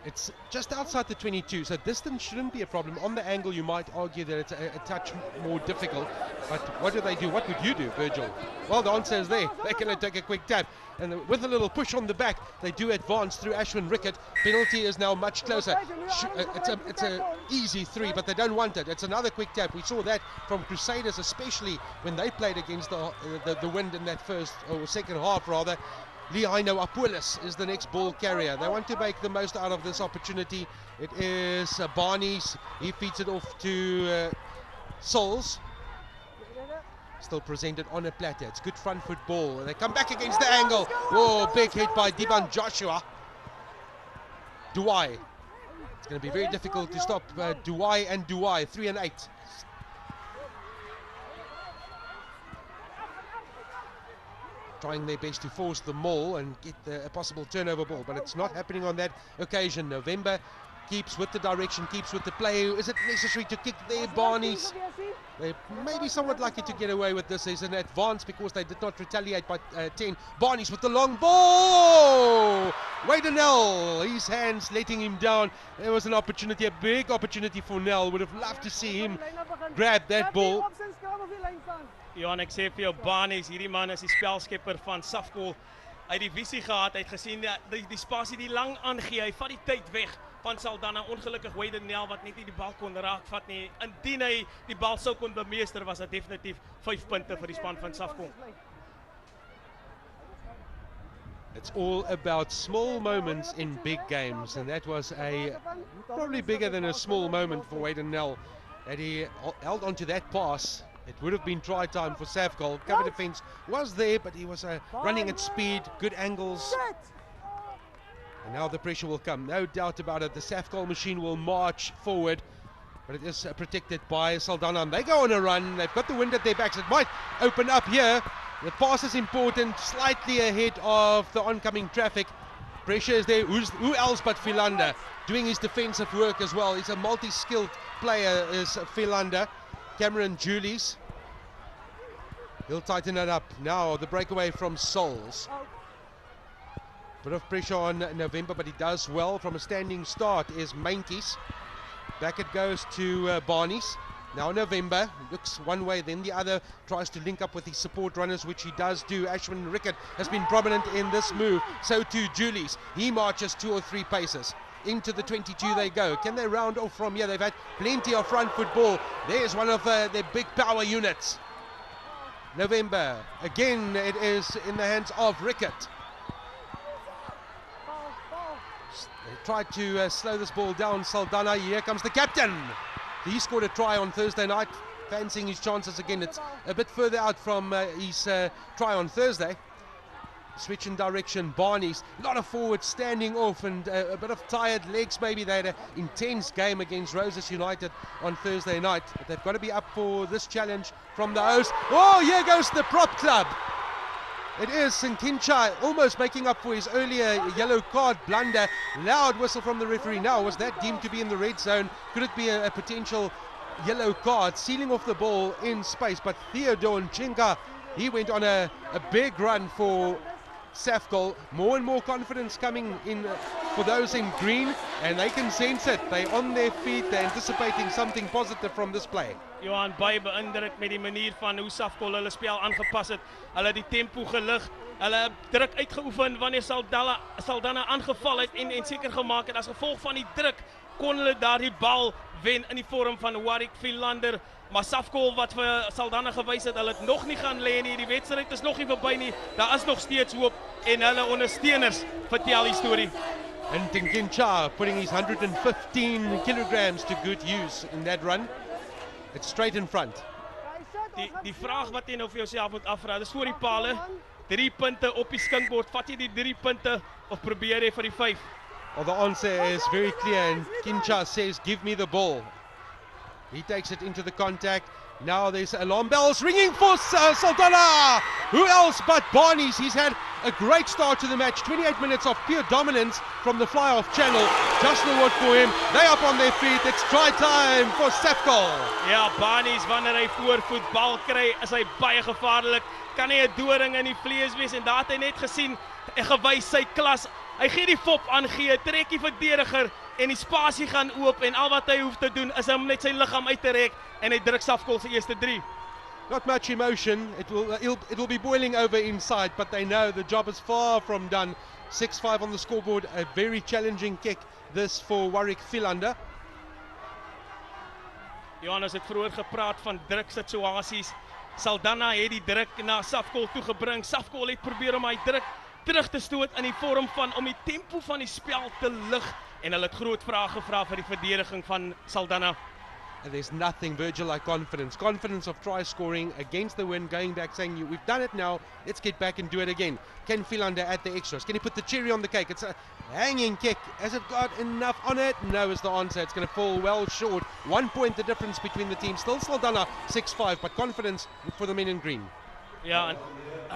It's just outside the 22, so distance shouldn't be a problem. On the angle, you might argue that it's a touch more difficult. But what do they do? What would you do, Virgil? Well, the answer is there. They're going to take a quick tap. And with a little push on the back, they do advance through Ashwin Rickett. Penalty is now much closer. It's a easy 3, but they don't want it. It's another quick tap. We saw that from Crusaders, especially when they played against the wind in that first or second half, rather. Lihaino Apulis is the next ball carrier. They want to make the most out of this opportunity. It is Barney's. He feeds it off to Souls. Still presented on a platter. It's good front foot ball. They come back against the angle. Oh, big hit by Diban Joshua. Duai. It's going to be very difficult to stop Duai and Duai. 3 and 8. Trying their best to force the maul and get a possible turnover ball, but it's not happening on that occasion. November keeps with the direction, keeps with the play. Is it necessary to kick there, Barney's? They may be somewhat lucky to get away with this. There's an advance because they did not retaliate by 10. Barnes with the long ball. Wade Nell, his hands letting him down. There was an opportunity, a big opportunity for Nell. Would have loved to see him grab that ball. Johan, ek sê vir jou, Barnes, hierdie man is die spelskepper van Safkol. Hy het die visie gehad, hy het gesien die spasie die lang aangee, hy vat die tyd weg van Saldanha. Ongelukkig Wade Nell wat net nie die bal kon raakvat nie. Indien hy die bal sou kon bemeester, was dit definitief 5 punte vir die span van Safkol. It's all about small moments in big games, and that was probably bigger than a small moment for Wade Nell. That he held on to that pass. It would have been try time for Safkol. Cover defense was there, but he was running at speed, good angles. And now the pressure will come, no doubt about it. The Safkol machine will march forward, but it is protected by Saldanha. And they go on a run. They've got the wind at their backs. It might open up here. The pass is important, slightly ahead of the oncoming traffic. Pressure is there. Who else but Philander doing his defensive work as well? He's a multi-skilled player, is Philander. Cameron Julies. He'll tighten it up. Now the breakaway from Souls. Bit of pressure on November, but he does well from a standing start is Mainkies. Back it goes to Barnes. Now November looks one way, then the other, tries to link up with his support runners, which he does do. Ashwin Rickett has been prominent in this move. So too Julies. He marches 2 or 3 paces. Into the 22 they go. Can they round off from here? They've had plenty of front foot ball. There's one of their big power units. November. Again, it is in the hands of Rickett. They tried to slow this ball down. Saldanha. Here comes the captain. He scored a try on Thursday night. Fancying his chances again. It's a bit further out from his try on Thursday. Switch in direction, Barnes, a lot of forwards standing off and a bit of tired legs maybe. They had an intense game against Roses United on Thursday night. But they've got to be up for this challenge from the host. Oh, here goes the prop club. It is Sinkincha almost making up for his earlier yellow card blunder. Loud whistle from the referee. Now, was that deemed to be in the red zone? Could it be a potential yellow card? Sealing off the ball in space. But Theodore Nchenga, he went on a big run for Safkol. More and more confidence coming in for those in green, and they can sense it. They're on their feet, they're anticipating something positive from this play. Johan, baie beïndruk met die manier van hoe Safkol hulle spel aangepas het. Hulle die tempo gelig, hulle druk uitgeoefen wanneer Saldanha aangeval het en seker gemaak het as gevolg van die druk kon hulle daar die bal wen in die vorm van Warwick Philander. Maar Safkol wat vir Saldanha gewys het, hulle het nog nie gaan lê nie. Die wedstryd is nog nie verby nie. Daar is nog steeds hoop en hulle ondersteuners vertel die storie. And Tinkincha putting his 115 kilograms to good use in that run. It's straight in front. Die vraag wat jy nou vir jouself moet afvra, dis voor die pale. 3 punte op die skinkbord. Vat jy die 3 punte of probeer jy vir die 5? Well, the answer is very clear, and Kincha says, give me the ball. He takes it into the contact. Now there's alarm bells ringing for Saldanha. Who else but Barnes? He's had a great start to the match. 28 minutes of pure dominance from the fly-off channel. Just the word for him. They up on their feet. It's try time for Safkol. Ja, Barnes, wanneer hy voorvoet bal kry, is hy baie gevaarlik. Kan hy 'n doring in die vlees wees en daar het hy net gesien en gewys sy klas. Hy gee die fop aan, trek die verdediger en die spasie gaan oop en al wat hy hoef te doen is om net sy liggaam uit te rek en hy druk Safkol se eerste 3. Not much emotion. It will be boiling over inside, but they know the job is far from done. 6-5 on the scoreboard. A very challenging kick this for Warwick Philander. Johannes het vroeër gepraat van druksituasies. Saldanha het die druk na Safkol toe gebring. Safkol het probeer om hy druk terug te stoot in die vorm van om die tempo van die spel te lig en hulle het groot vrae gevra vir die verdediging van Saldanha. And there's nothing, Virgil, like confidence. Confidence of try scoring against the wind, going back, saying, we've done it now, let's get back and do it again. Can Philander add the extras? Can he put the cherry on the cake? It's a hanging kick. Has it got enough on it? No is the answer. It's going to fall well short. 1 point the difference between the teams. Still Saldanha 6-5, but confidence for the men in green. Ja, en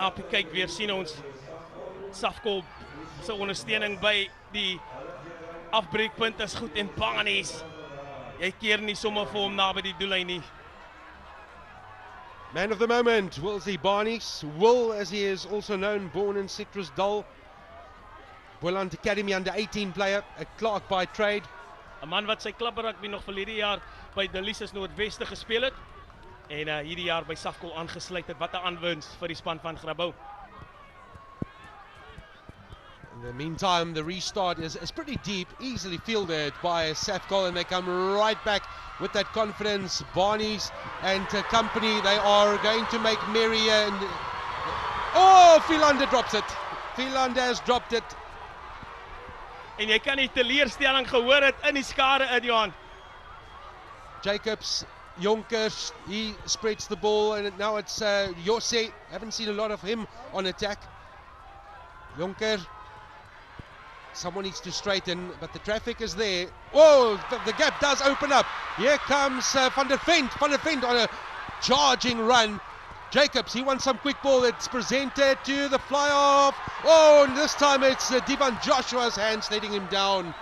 op die kyk weer sien ons Safkol se ondersteuning by die afbreekpunt is goed en Barnes. Jy keer nie sommer vir hom naby die doellyn nie. Man of the moment, Wilsey Barnes. Will, as he is also known, born in Citrusdal. Boland Academy under 18 player, a clerk by trade. 'n man wat sy klubberugby nog verlede jaar by Delices Noordweste gespeel het en hierdie jaar by Safkol aangesluit het. Wat 'n aanwinst vir die span van Grabouw. In the meantime, the restart is pretty deep, easily fielded by Safkol, and they come right back with that confidence. Barnes and company, they are going to make merry. And oh, Philander drops it. Philander has dropped it. En jy kan die teleurstelling gehoor het in die skare in Johan. Jacobs, Jonkers, he spreads the ball, and now it's Jose. Haven't seen a lot of him on attack. Jonker, someone needs to straighten, but the traffic is there. Oh, the gap does open up. Here comes Van der Vent on a charging run. Jacobs, he wants some quick ball. It's presented to the fly-off. Oh, and this time it's Divan Joshua's hands letting him down.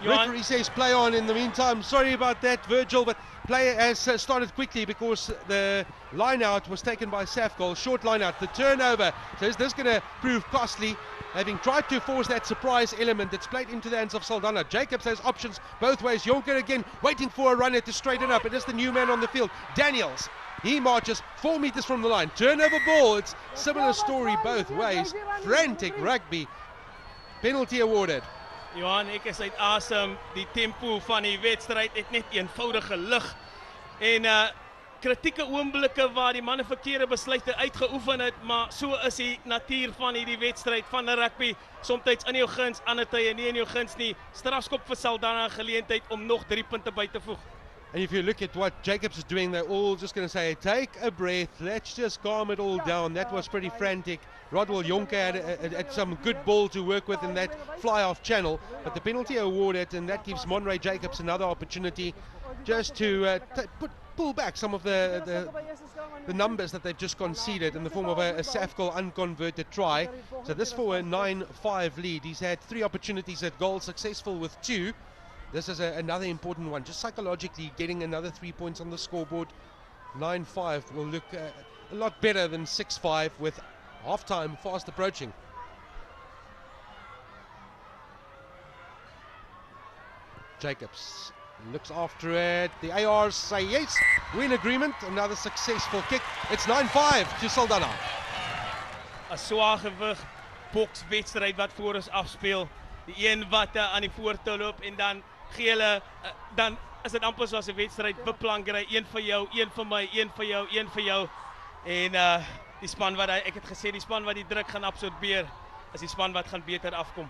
Referee says play on. In the meantime, sorry about that, Virgil, but play has started quickly because the line-out was taken by Safkol. Short line-out, the turnover. So is this going to prove costly? Having tried to force that surprise element, it's played into the hands of Saldanha. Jacobs has options both ways. Jonker again waiting for a runner to straighten up. It is the new man on the field, Daniels. He marches 4 meters from the line. Turnover ball. It's similar story both ways. Frantic rugby. Penalty awarded. Johan, ek is uit asem. Die tempo van die wedstryd het net eenvoudige lig. En kritieke oomblikke waar die manne verkeerde besluite uitgeoefen het, maar so is die natuur van hierdie wedstryd van die rugby. Somtyds in jou guns, ander tye nie in jou guns nie. Strafskop vir Saldanha, geleentheid om nog 3 punte by te voeg. And if you look at what Jacobs is doing, they're all just going to say, take a breath, let's just calm it all down. That was pretty frantic. Rodwell Jonker had some good ball to work with in that fly-off channel, but the penalty awarded, and that gives Monray Jacobs another opportunity just to pull back some of the numbers that they've just conceded in the form of a Safkol unconverted try. So this for a 9-5 lead. He's had 3 opportunities at goal, successful with 2. This is another important one, just psychologically getting another 3 points on the scoreboard. 9-5 will look a lot better than 6-5 with half-time fast approaching. Jacobs looks after it. The ARs say yes. We're in agreement. Another successful kick. It's 9-5 to Saldanha. 'n Swaargewig bokswedstryd wat voor ons afspeel. Die een wat aan die voortou loop en dan gee hulle dan is dit amper soos 'n wedstryd beplankery, een vir jou, een vir my, een vir jou, een vir jou. En die span wat ek het gesê die span wat die druk gaan absorbeer is die span wat gaan beter afkom.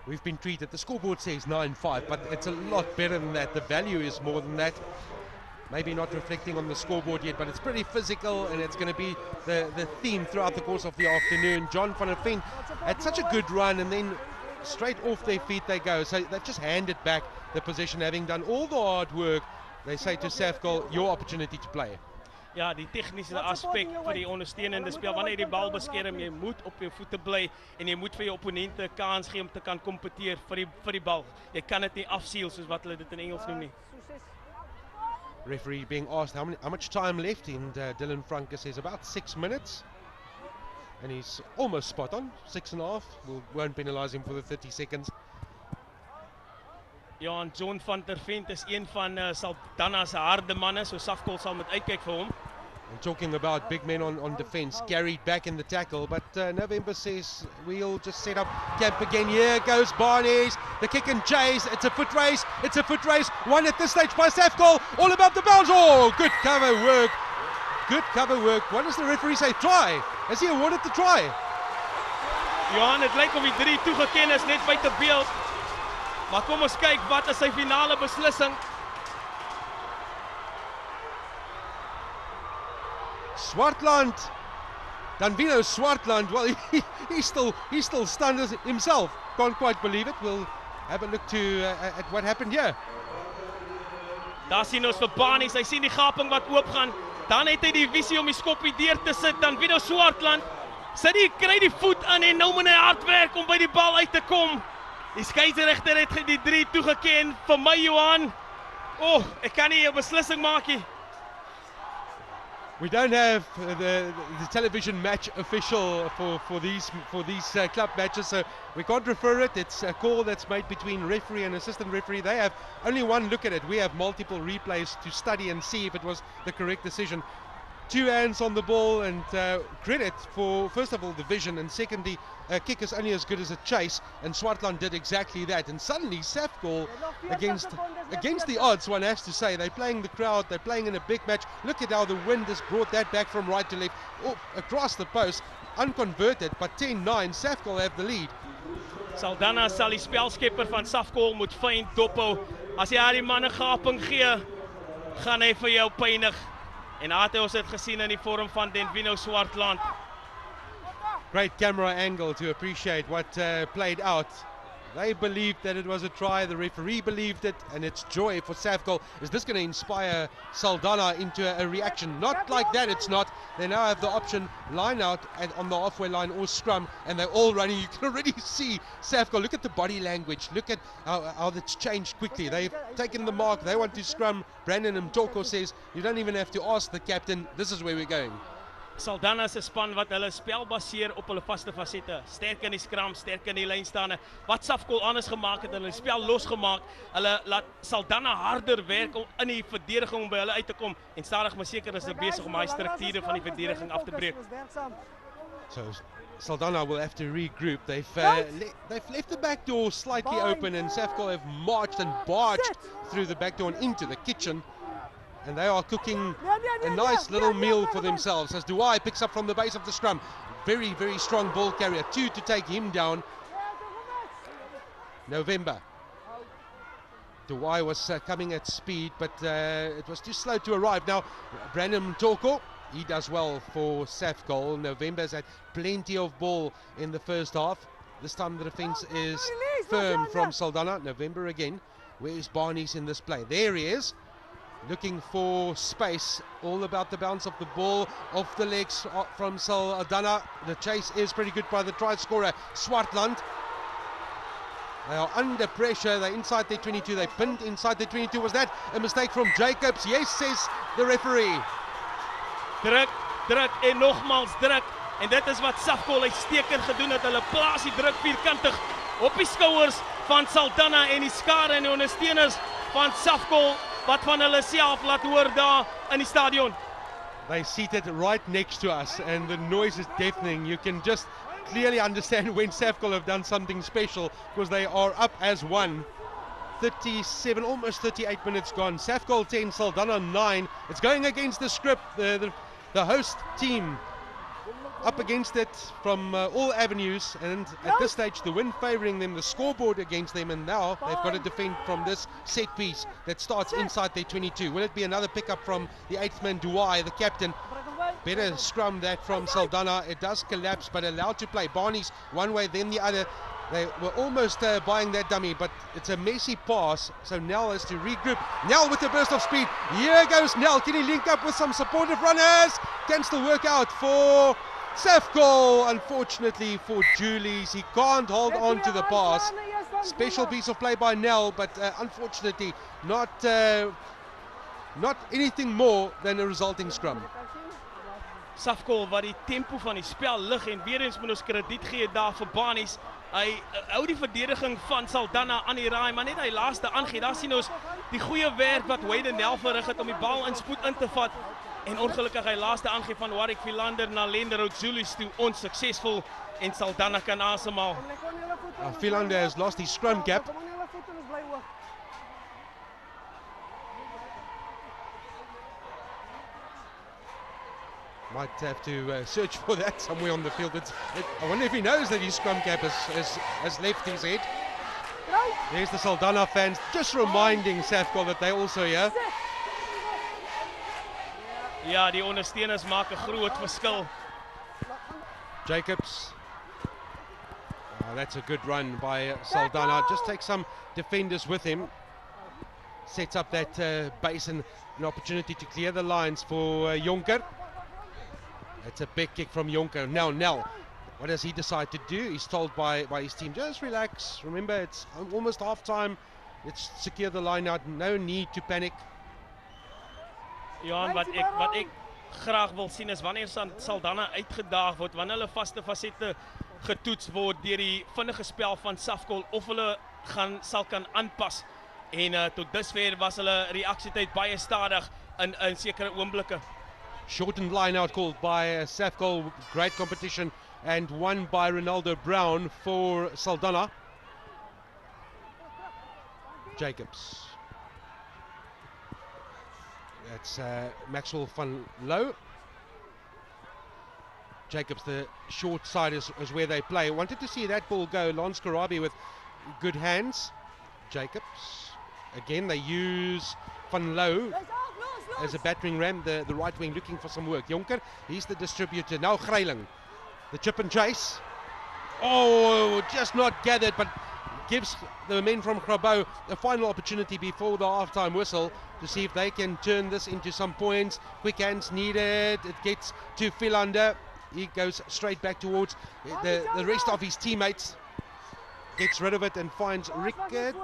We've been treated, the scoreboard says 9-5, but it's a lot better than that. The value is more than that. Maybe not reflecting on the scoreboard yet, but it's pretty physical, and it's going to be the theme throughout the course of the afternoon. John van der Veen had such a good run, and then straight off their feet they go. So they've just handed back the position, having done all the hard work. They say to Safkol, your opportunity to play. Ja, die tegniese aspek vir die ondersteunende spel. Wanneer jy die bal beskerm, jy moet op jou voete bly en jy moet vir jou opponente 'n kans gee om te kan kompeteer vir die bal. Jy kan dit nie afseal soos wat hulle dit in Engels noem nie. Referee being asked how much time left, and Dylan Franke says about 6 minutes, and he's almost spot on. 6.5. Won't penalise him for the 30 seconds. Ja, en John van der Vent is een van Saldanha se harde manne, so Safkol sal moet uitkyk vir hom. And talking about big men on defence, carried back in the tackle, but November says we'll just set up camp again. Here goes Barnes, the kick and chase. It's a foot race. One at this stage by Safkol. All about the bounce. Oh, good cover work. What does the referee say? Try. Has he awarded the try? Johan, het lyk of die 3 toegeken is net buite beeld. Maar kom ons kyk wat is sy finale beslissing. Swartland, Danvino Swartland, well, he's still stunned himself. Can't quite believe it. We'll have a look at what happened here. Daar sien ons vir Barnes, hy sien die gaping wat oopgaan. Dan het hy die visie om die skoppie deur te sit. Danvino Swartland kry die voet aan en nou moet hy hard werk om by die bal uit te kom. Die skeieregter het die 3 toegeken vir my, Johan. Oh, ek kan nie 'n beslissing maak nie. We don't have the television match official for these club matches, so we can't refer it. It's a call that's made between referee and assistant referee. They have only one look at it. We have multiple replays to study and see if it was the correct decision. 2 hands on the ball, and credit for, first of all, the vision, and secondly, a kick is only as good as a chase, and Swartland did exactly that. And suddenly Safkol, against the odds, one has to say, they're playing the crowd, they're playing in a big match. Look at how the wind has brought that back from right to left, across the post, unconverted, but 10-9, Safkol have the lead. Saldanha sal die spelskepper van Safkol moet fyn dophou. As hy haar die manne gaping gee, gaan hy vir jou pynig. En het ons dit gesien in die vorm van Denvino Swartland. Great camera angle to appreciate what played out. They believed that it was a try, the referee believed it, and it's joy for Safkol. Is this going to inspire Saldanha into a reaction? Not like that, it's not. They now have the option, line out on the halfway line or scrum, and they're all running. You can already see Safkol. Look at the body language. Look at how that's changed quickly. They've taken the mark. They want to scrum. Brandon Mtoko says, you don't even have to ask the captain. This is where we're going. Saldanha se span wat hulle spel baseer op hulle vaste fasette. Sterk in die skram, sterk in die lynstaande. Wat Safkol anders gemaak het, hulle spel losgemaak. Hulle laat Saldanha harder werk om in die verdediging by hulle uit te kom. En stadig maar seker is hulle besig om daai strukture van die verdediging af te breek. So Saldanha will have to regroup. They've left the back door slightly open, and Safkol have marched and barged through the back door and into the kitchen. And they are cooking a nice little meal for themselves as Duai picks up from the base of the scrum. Very, very strong ball carrier. 2 to take him down. November. Duai was coming at speed, but it was too slow to arrive. Now, Brandon Mtoko, he does well for Safkol. November's had plenty of ball in the first half. This time the defense is firm from Saldanha. November again. Where is Barnes in this play? There he is. Looking for space, all about the bounce of the ball, off the legs from Saldanha. The chase is pretty good by the try scorer, Swartland. They are under pressure, they're inside their 22, they pinned inside their 22. Was that a mistake from Jacobs? Yes, says the referee. Druk, druk en nogmaals druk. En dit is wat Safkol uitstekend gedoen het. Hulle plaas die druk vierkantig op die skouers van Saldanha en die skare en die ondersteuners van Safkol. Wat van hulle self laat hoor daar in die stadion. They seated right next to us, and the noise is deafening. You can just clearly understand when Safkol have done something special, because they are up as one. 37, almost 38 minutes gone. Safkol 10, Saldanha 9. It's going against the script, the host team. Up against it from all avenues, and at this stage the wind favouring them, the scoreboard against them, and now they've got to defend from this set piece that starts inside their 22. Will it be another pickup from the 8th man, Duai, the captain? Better scrum that from Saldanha. It does collapse, but allowed to play. Barney's one way, then the other. They were almost buying that dummy, but it's a messy pass, so Nell has to regroup. Nell with a burst of speed. Here goes Nell. Can he link up with some supportive runners? Can still work out for Safkol. Unfortunately for Julies, he can't hold on to the pass. Special piece of play by Nell, but unfortunately not anything more than a resulting scrum. Safkol wat die tempo van die spel lig, en weer eens moet ons krediet gee daar vir Barnes. Hy hou die verdediging van Saldanha aan die raai, maar net hy laaste aangee. Daar sien ons die goeie werk wat Wade Nel verrig het om die bal in spoed in te vat. En ongelukkig hy laaste aangee van Warwick Philander na Lenderout Julies toe onsuksesvol, en Saldanha kan asemhaal. Philander has lost his scrum gap. Might have to search for that somewhere on the field. I wonder if he knows that his scrum cap has left his head. There's the Saldanha fans just reminding Safkol that they're also here. Ja, die ondersteuners maak 'n groot verskil. Jacobs. Oh, that's a good run by Saldanha. Just takes some defenders with him. Sets up that base and an opportunity to clear the lines for Jonker. It's a big kick from Jonker. Now Nell, what does he decide to do? He's told by his team, just relax. Remember, it's almost half time. Let's secure the line out. No need to panic. Ja, wat ek graag wil sien is wanneer Saldanha uitgedaag word, wanneer hulle vaste fasette getoets word deur die vinnige spel van Safkol of hulle sal kan aanpas. En tot dusver was hulle reaksietyd baie stadig in sekere oomblikke. Shortened line out called by Safkol. Great competition and won by Ronaldo Brown for Saldanha. Jacobs. That's Maxwell van Loo. Jacobs, the short side is where they play. Wanted to see that ball go. Lance Karabi with good hands. Jacobs. Again, they use Van Loo as a battering ram, the right wing looking for some work. Jonker, he's the distributor. Now Greiling. The chip and chase. Oh, just not gathered, but gives the men from Grabouw a final opportunity before the half-time whistle to see if they can turn this into some points. Quick hands needed. It gets to Philander. He goes straight back towards the rest of his teammates. Gets rid of it and finds Rickert.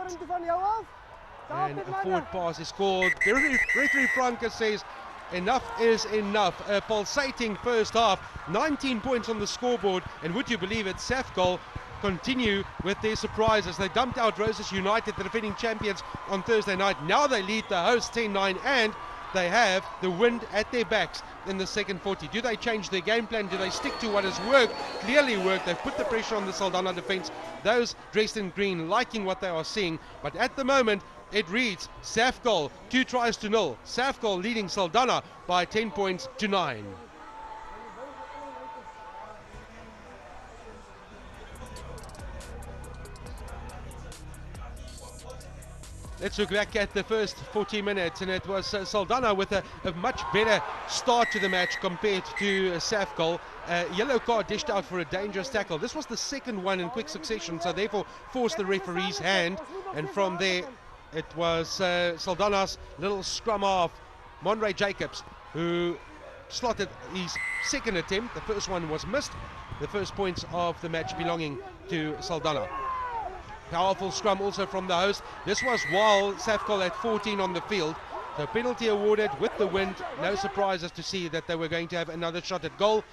And a forward pass is called. The referee Franke says enough is enough. A pulsating first half. 19 points on the scoreboard. And would you believe it, Safkol continue with their surprises. They dumped out Roses United, the defending champions, on Thursday night. Now they lead the hosts 10-9 and they have the wind at their backs in the second 40. Do they change their game plan? Do they stick to what has worked? Clearly worked. They've put the pressure on the Saldanha defense. Those dressed in green liking what they are seeing. But at the moment, it reads Safkol 2-0. Safkol leading Saldanha by 10 points to 9. Let's look back at the first 40 minutes, and it was Saldanha with a much better start to the match compared to Safkol. Yellow card dished out for a dangerous tackle. This was the second one in quick succession, so therefore forced the referee's hand. And from there, it was Saldanha's little scrum half, Monray Jacobs, who slotted his second attempt. The first one was missed. The first points of the match belonging to Saldanha. Powerful scrum also from the host. This was while Safkol had 14 on the field. The penalty awarded with the wind. No surprises to see that they were going to have another shot at goal.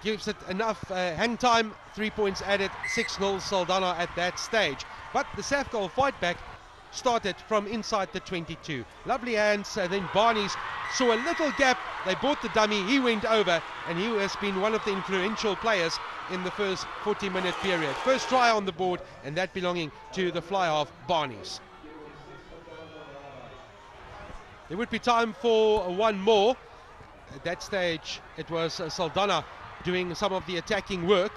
Gives it enough hang time. 3 points added. 6-0 Saldanha at that stage. But the Safkol fight back started from inside the 22. Lovely hands. Then Barney's saw a little gap. They bought the dummy. He went over, and he has been one of the influential players in the first 40-minute period. First try on the board, and that belonging to the fly half Barney's. There would be time for one more. At that stage, it was Saldanha doing some of the attacking work.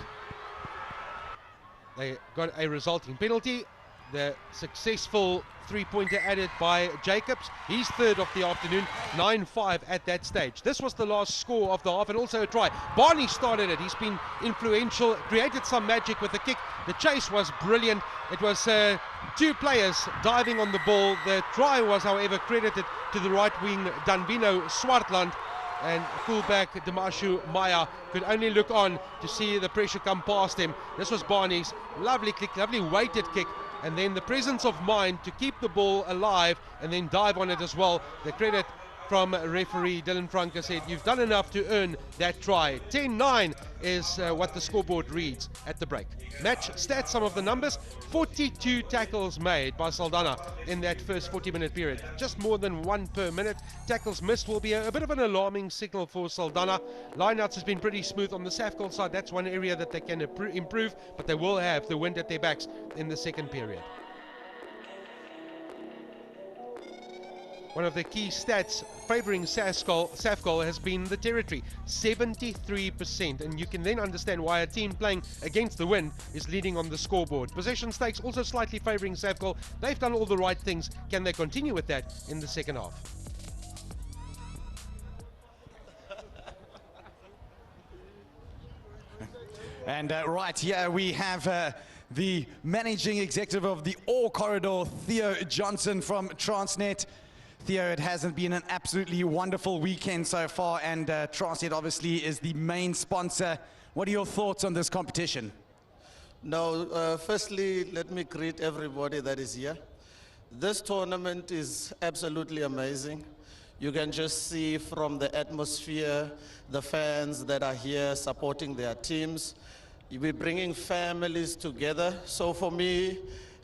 They got a resulting penalty. The successful three-pointer added by Jacobs. He's third of the afternoon, 9-5 at that stage. This was the last score of the half and also a try. Barney started it. He's been influential, created some magic with the kick. The chase was brilliant. It was two players diving on the ball. The try was, however, credited to the right wing Danbino Swartland. And fullback Damashu Maya could only look on to see the pressure come past him. This was Barney's lovely kick, lovely weighted kick. And then the presence of mind to keep the ball alive and then dive on it as well. The credit from referee Dylan Franke said, you've done enough to earn that try. 10-9 is what the scoreboard reads at the break. Match stats, some of the numbers. 42 tackles made by Saldanha in that first 40-minute period. Just more than one per minute. Tackles missed will be a bit of an alarming signal for Saldanha. Lineouts has been pretty smooth on the Safkol side. That's one area that they can improve, but they will have the wind at their backs in the second period. One of the key stats favouring Safkol has been the territory, 73%. And you can then understand why a team playing against the wind is leading on the scoreboard. Possession stakes also slightly favouring Safkol. They've done all the right things. Can they continue with that in the second half? And right here we have the managing executive of the All Corridor, Theo Johnson from Transnet. Theo, it hasn't been an absolutely wonderful weekend so far, and Transnet obviously is the main sponsor. What are your thoughts on this competition? Now, firstly, let me greet everybody that is here. This tournament is absolutely amazing. You can just see from the atmosphere, the fans that are here supporting their teams. You'll be bringing families together. So for me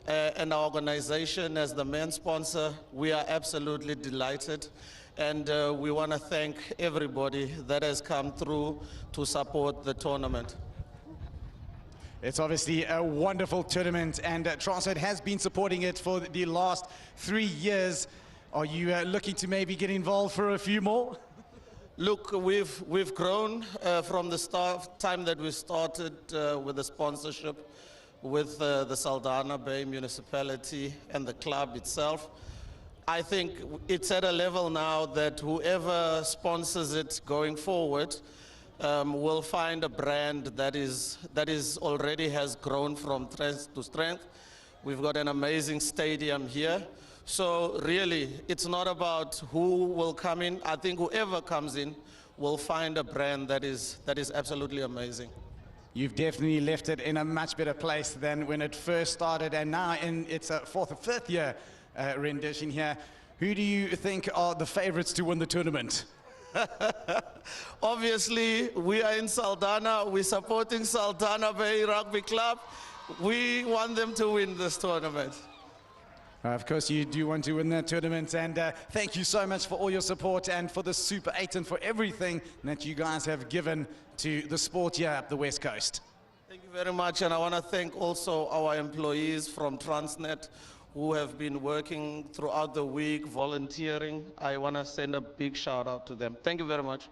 and our organization as the main sponsor, we are absolutely delighted. And we want to thank everybody that has come through to support the tournament. It's obviously a wonderful tournament, and Transnet has been supporting it for the last 3 years. Are you looking to maybe get involved for a few more? Look, we've grown from the time that we started with the sponsorship with the Saldanha Bay municipality and the club itself. I think it's at a level now that whoever sponsors it going forward will find a brand that is already has grown from strength to strength. We've got an amazing stadium here. So really, it's not about who will come in. I think whoever comes in will find a brand that is absolutely amazing. You've definitely left it in a much better place than when it first started, and now in its fourth or fifth year rendition here. Who do you think are the favorites to win the tournament? Obviously, we are in Saldanha. We're supporting Saldanha Bay Rugby Club. We want them to win this tournament. Of course, you do want to win that tournament, and thank you so much for all your support and for the Super 8 and for everything that you guys have given to the sport here up the West Coast. Thank you very much, and I want to thank also our employees from Transnet who have been working throughout the week, volunteering. I want to send a big shout out to them. Thank you very much.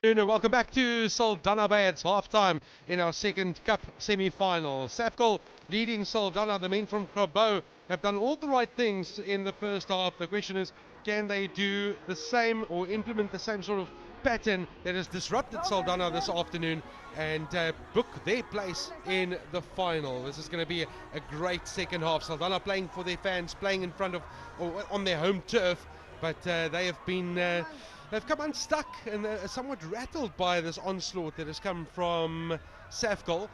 Welcome back to Saldanha Bay. It's half-time in our second cup semi-final. Safkol leading Saldanha. The men from Grabouw have done all the right things in the first half. The question is, can they do the same or implement the same sort of pattern that has disrupted Saldanha this afternoon and book their place in the final? This is going to be a great second half. Saldanha playing for their fans, playing in front of or on their home turf, but they have been they've come unstuck and somewhat rattled by this onslaught that has come from Safkol.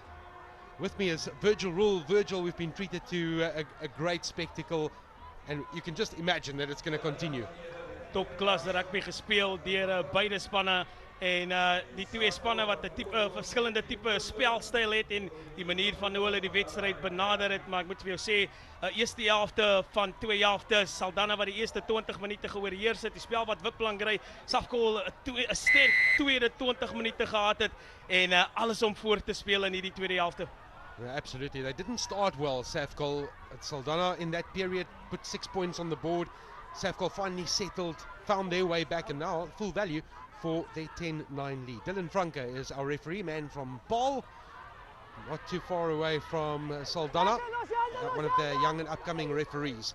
With me is Virgil Rule. Virgil, we've been treated to a great spectacle, and you can just imagine that it's going to continue. Topklas rugby gespeel deur beide spanne en die twee spanne wat 'n tipe verskillende tipe spelstyl het en die manier van hoe hulle die wedstryd benader het, maar ek moet vir jou sê eerste helfte van twee helfte Saldanha wat die eerste 20 minute geoorheers het, die spel wat Witblankry Safkol 'n sterk tweede 20 minute gehad het en alles om voor te speel in hierdie tweede helfte. Yeah, absolutely. They didn't start well, Safkol. Saldanha in that period put 6 points on the board. Safkol finally settled, found their way back, and now full value for their 10-9 lead. Dylan Franke is our referee, man from Paul, not too far away from Saldanha, one of the young and upcoming referees.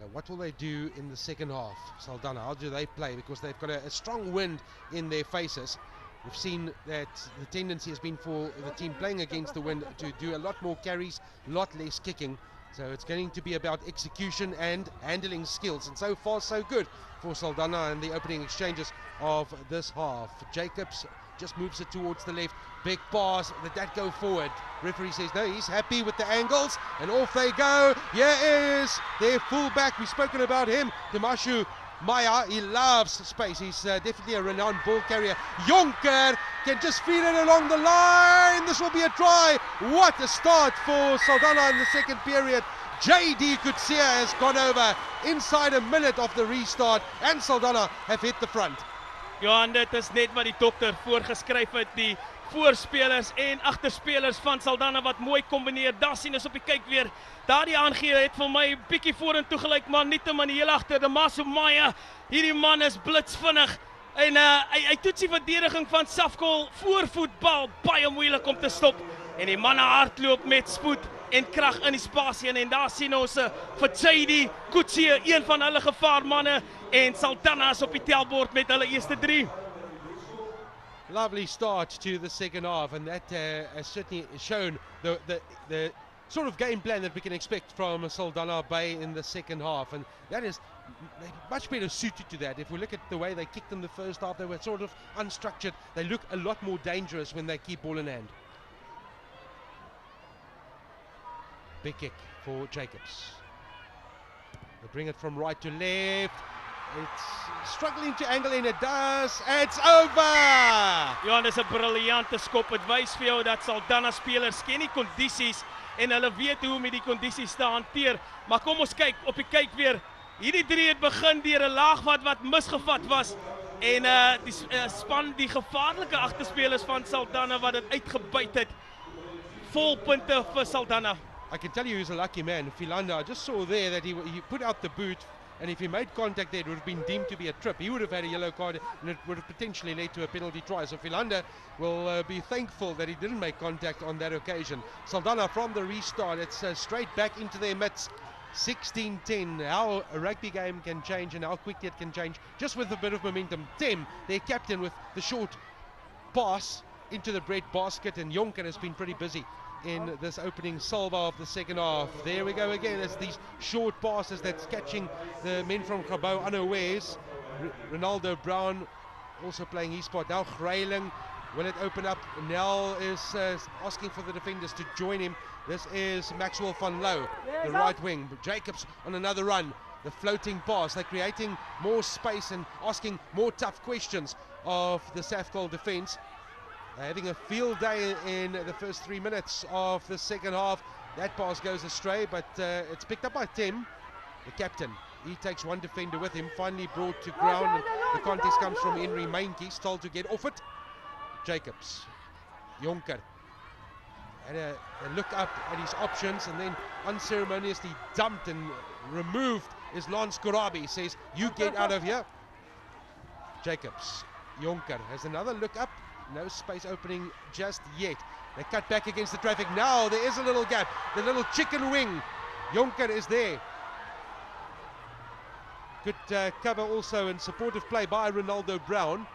Now, what will they do in the second half, Saldanha? How do they play? Because they've got a strong wind in their faces. We've seen that the tendency has been for the team playing against the wind to do a lot more carries, a lot less kicking. So it's going to be about execution and handling skills. And so far, so good for Saldanha in the opening exchanges of this half. Jacobs just moves it towards the left. Big pass. Did that go forward? Referee says no, he's happy with the angles. And off they go. Here is their fullback. We've spoken about him. Dimashu Maya, he loves space. He's definitely a renowned ball carrier. Jonker can just feed it along the line. This will be a try. What a start for Saldanha in the second period. JD Kutsia has gone over inside a minute of the restart, and Saldanha have hit the front. Johan, dit is net wat die dokter voorgeskryf het, die voorspelers en agterspelers van Saldanha wat mooi kombineer. Daar sien ons op die kyk weer. Daardie aangee het vir my bietjie vorentoe gelyk, maar nietemin heel agter. Dimashu Maya, hierdie man is blitsvinnig en hy toets die verdediging van Safkol voor voetbal baie moeilik om te stop. En die manne hardloop met spoed en krag in die spasie en daar sien ons vir JD Kutsie, een van hulle gevaarmanne, en Saldanha is op die tellbord met hulle eerste 3. Lovely start to the second half, and that has certainly shown the sort of game plan that we can expect from Saldanha Bay in the second half, and that is much better suited to that. If we look at the way they kicked in the first half, they were sort of unstructured. They look a lot more dangerous when they keep ball in hand. Big kick for Jacobs. They bring it from right to left. It's struggling to angle in, it does. It's over! Ja, dis 'n briljante skop. Dit wys vir jou dat Saldanha spelers ken die kondisies en hulle weet hoe om die kondisies te hanteer. Maar kom ons kyk op die kyk weer. Hierdie 3 het begin deur 'n laagvat wat misgevat was en die span, die gevaarlike agterspelers van Saldanha wat dit uitgebuit het. Vol punte vir Saldanha. I can tell you he's a lucky man. Philanda, I just saw there that he put out the boot, and if he made contact there, it would have been deemed to be a trip. He would have had a yellow card, and it would have potentially led to a penalty try. So Philanda will be thankful that he didn't make contact on that occasion. Saldanha from the restart, it's straight back into their midst. 16-10. How a rugby game can change and how quickly it can change just with a bit of momentum. Tim, their captain, with the short pass into the bread basket, and Jonker has been pretty busy in this opening salvo of the second half. There we go again. It's these short passes that's catching the men from Grabouw unawares. Ronaldo Brown also playing his part. Now Grayling, will it open up? Nel is asking for the defenders to join him. This is Maxwell van Loo, the right wing. Jacobs on another run. The floating pass. They're creating more space and asking more tough questions of the Safkol defense. Having a field day in the first 3 minutes of the second half. That pass goes astray, but it's picked up by Tim, the captain. He takes one defender with him, finally brought to ground. The contest comes from Henry Mainke, told to get off it. Jacobs, Jonker, had a look up at his options and then unceremoniously dumped and removed is Lance Kurabi. He says, you get out of here. Jacobs Jonker has another look up. No space opening just yet. They cut back against the traffic. Now there is a little gap. The little chicken wing. Jonker is there. Good cover also and supportive play by Ronaldo Brown.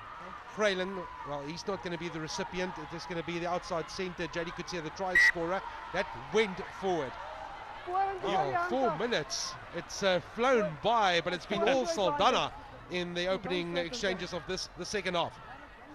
Freyling, well, he's not going to be the recipient. It is going to be the outside centre. JD Kutsia, the try scorer. That went forward. Oh, 4 minutes. It's flown by, but it's been all Saldanha in the opening exchanges of the second half.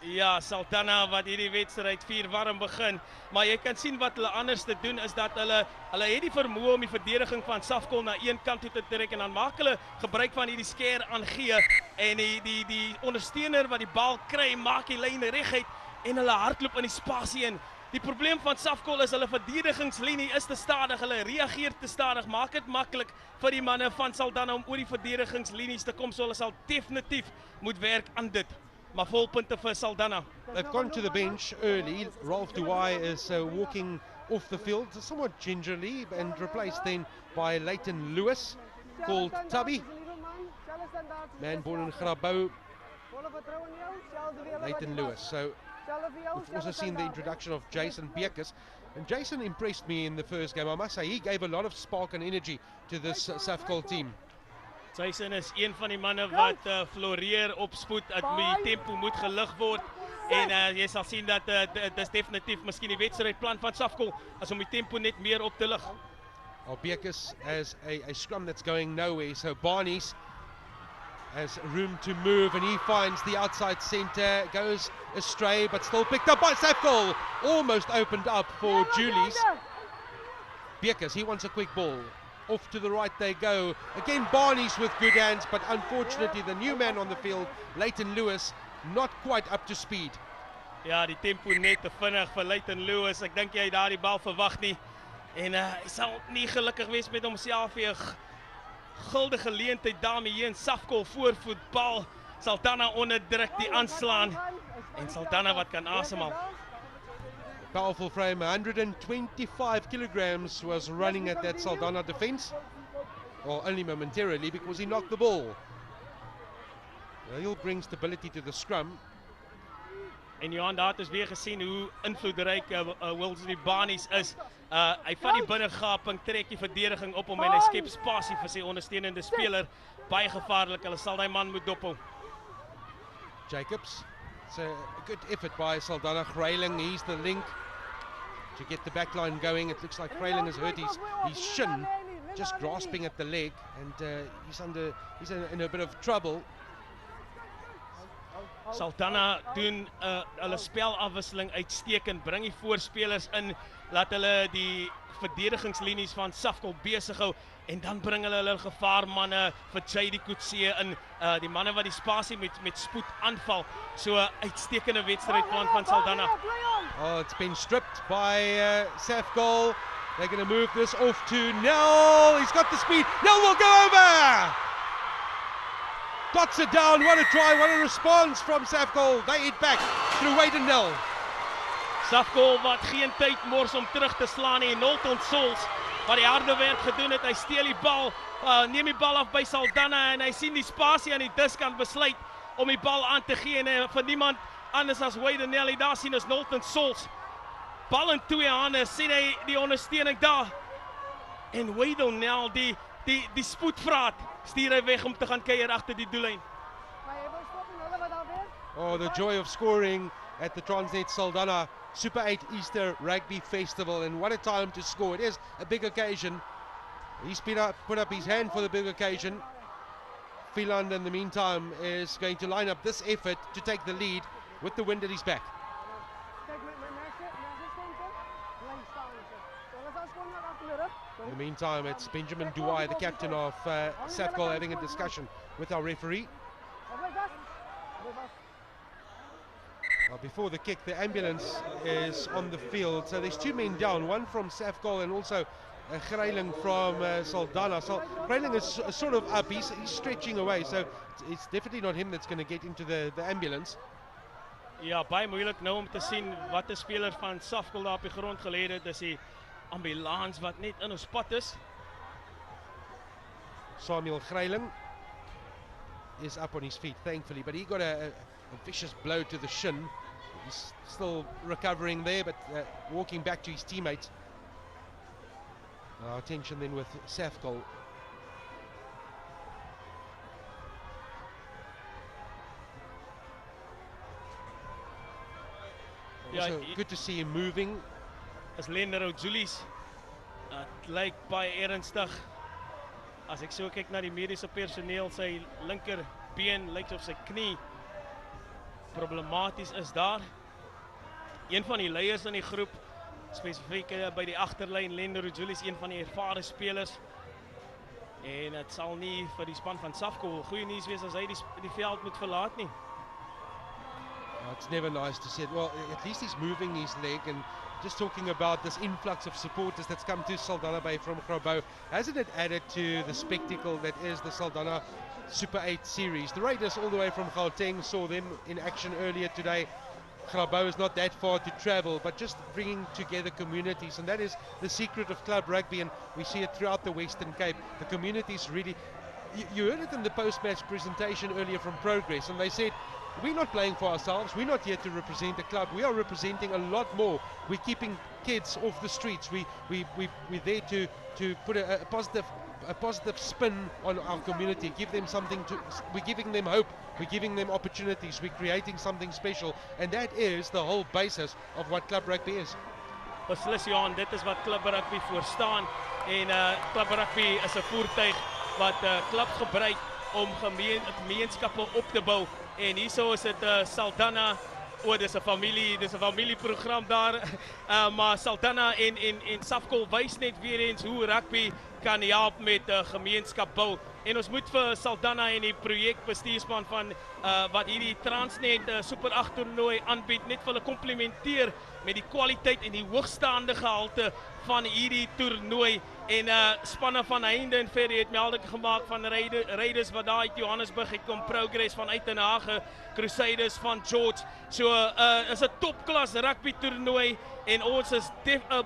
Ja, Saldanha wat hierdie wedstryd 4 warm begin, maar jy kan sien wat hulle anders te doen is dat hulle het die vermoë om die verdediging van Safkol na een kant toe te trek en dan maak hulle gebruik van hierdie skeer aangee en die ondersteuner wat die bal kry maak die lyn reguit en hulle hardloop in die spasie in. Die probleem van Safkol is hulle verdedigingslinie is te stadig, hulle reageer te stadig, maak dit maklik vir die manne van Saldanha om oor die verdedigingslinies te kom, so hulle sal definitief moet werk aan dit. Maar vol punte vir Saldanha. They've gone to the bench early. Ralph Duwai is walking off the field somewhat gingerly and replaced then by Leighton Lewis, called Tubby. Man born in Grabouw, Leighton Lewis. So we've also seen the introduction of Jason Bekes. And Jason impressed me in the first game. I must say, he gave a lot of spark and energy to this Safkol team. Jason is een van die manne wat floreer op spoed, die tempo moet gelig word en jy sal sien dat dit is definitief miskien die wedstrydplan van Safkol as om die tempo net meer op te lig. Bekes has a scrum that's going nowhere, so Barnes has room to move and he finds the outside centre, goes astray but still picked up by Safkol, almost opened up for Julies. Bekes, he wants a quick ball. Off to the right they go. Again, Barnes with good hands, but unfortunately the new man on the field, Leighton Lewis, not quite up to speed. Ja, die tempo net te vinnig vir Leighton Lewis. Ek dink jy daar die bal verwag nie. En hy sal nie gelukkig wees met homself hier. Gulde geleentheid daarmee in Safkol voorvoetbal. Saldanha onderdruk die aanslaan en Saldanha wat kan asemhaal. Powerful frame, 125 kilograms was running at that Saldanha defense. Well, only momentarily because he knocked the ball. He'll bring stability to the scrum. En Johan, daar het ons weer gesien hoe invloedryk Wilson Barnes is. Hy vat die binnengaping, trek die verdediging op hom en hy skep spasie vir sy ondersteunende speler. Baie gevaarlik, hulle sal daai man moet dophou. Jacobs. It's a good effort by Saldanha. Grayling, he's the link to get the back line going. It looks like Grayling has hurt his shin, just grasping at the leg, and he's in a bit of trouble. Saldanha doen hulle spelafwisseling uitstekend, bring die voorspelers in, laat hulle die verdedigingslinies van Safkol besig hou en dan bring hulle gevaarmanne vir JD Kutsia in, die manne wat die spasie met spoed aanval. So uitstekende wedstrydplan van Saldanha. Oh, it's been stripped by Safkol. They're going to move this off to Nel. He's got the speed. Nel will go over. Dots it down. What a try, what a response from Safkol. They hit back through Wade and Nel. Safkol wat geen tyd mors om terug te slaan nie. Nolton Sols wat die harde werk gedoen het. Hy steel die bal, neem die bal af by Saldanha en hy sien die spasie aan die diskant besluit om die bal aan te gee en vir niemand anders as Wade and Nel. Daar sien ons Nolton Sols. Bal in twee hande, sien hy die ondersteuning daar. En Wade and Nel die spoedvraat stuur hy weg om te gaan kuier agter die doellyn. Oh, the joy of scoring at the Transnet Saldanha Super 8 Easter Rugby Festival, and what a time to score. It is a big occasion. He's put up his hand for the big occasion. Philand in the meantime is going to line up this effort to take the lead with the wind at his back. In the meantime, it's Benjamin Duwai, the captain of Safkol, having a discussion with our referee. Before the kick, the ambulance is on the field. So there's two men down, one from Safkol and also Grayling from Saldanha. So Grayling is sort of up, he's stretching away. So it's definitely not him that's going to get into the ambulance. Ja, baie moeilik nou om te sien wat 'n speler van Safkol daar op die grond gelê het. Dis die ambulans wat net in ons pad is. Samuel Grayling is up on his feet, thankfully, but he got a vicious blow to the shin. He's still recovering there, but walking back to his teammates. Attention then with Safkol. Also good to see him moving. As Lender Julies, het lyk baie ernstig. As ek so kyk na die mediese personeel, sy linkerbeen lyk op sy knie problematies is daar. Een van die leiers in die groep, spesifiek by die agterlyn, Lender Julies, een van die ervare spelers. En het sal nie vir die span van Safkol goeie nuus wees as hy die veld moet verlaat nie. It's never nice to see it. Well, at least he's moving his leg, and just talking about this influx of supporters that's come to Saldanha Bay from Grabouw, hasn't it added to the spectacle that is the Saldanha Super 8 series? The Raiders all the way from Gauteng saw them in action earlier today. Grabouw is not that far to travel, but just bringing together communities, and that is the secret of club rugby, and we see it throughout the Western Cape. The communities really, you heard it in the post-match presentation earlier from Progress, and they said, we're not playing for ourselves, we're not here to represent the club, we are representing a lot more. We're keeping kids off the streets, we're there to put a positive spin on our community, give them something to, we're giving them hope, we're giving them opportunities, we're creating something special, and that is the whole basis of what club rugby is. Beslis Johan, dit is wat club rugby voor staan, en club rugby is 'n voertuig wat clubs gebruik om gemeenskappe op te bou. En hierso is dit Saldanha, dis 'n familieprogram daar, maar Saldanha en Safkol wys net weer eens hoe rugby kan help met gemeenskap bou. En ons moet vir Saldanha en die projekbestuurspan van wat hierdie Transnet Super 8 toernooi aanbied, net vir hulle komplimenteer met die kwaliteit en die hoogstaande gehalte van hierdie toernooi. En spanne van Heinde en Ferry het melding gemaak van Raiders wat daar uit Johannesburg het kom, Progress van Uitenhage, Crusaders van George. So is 'n topklas rugby toernooi en ons is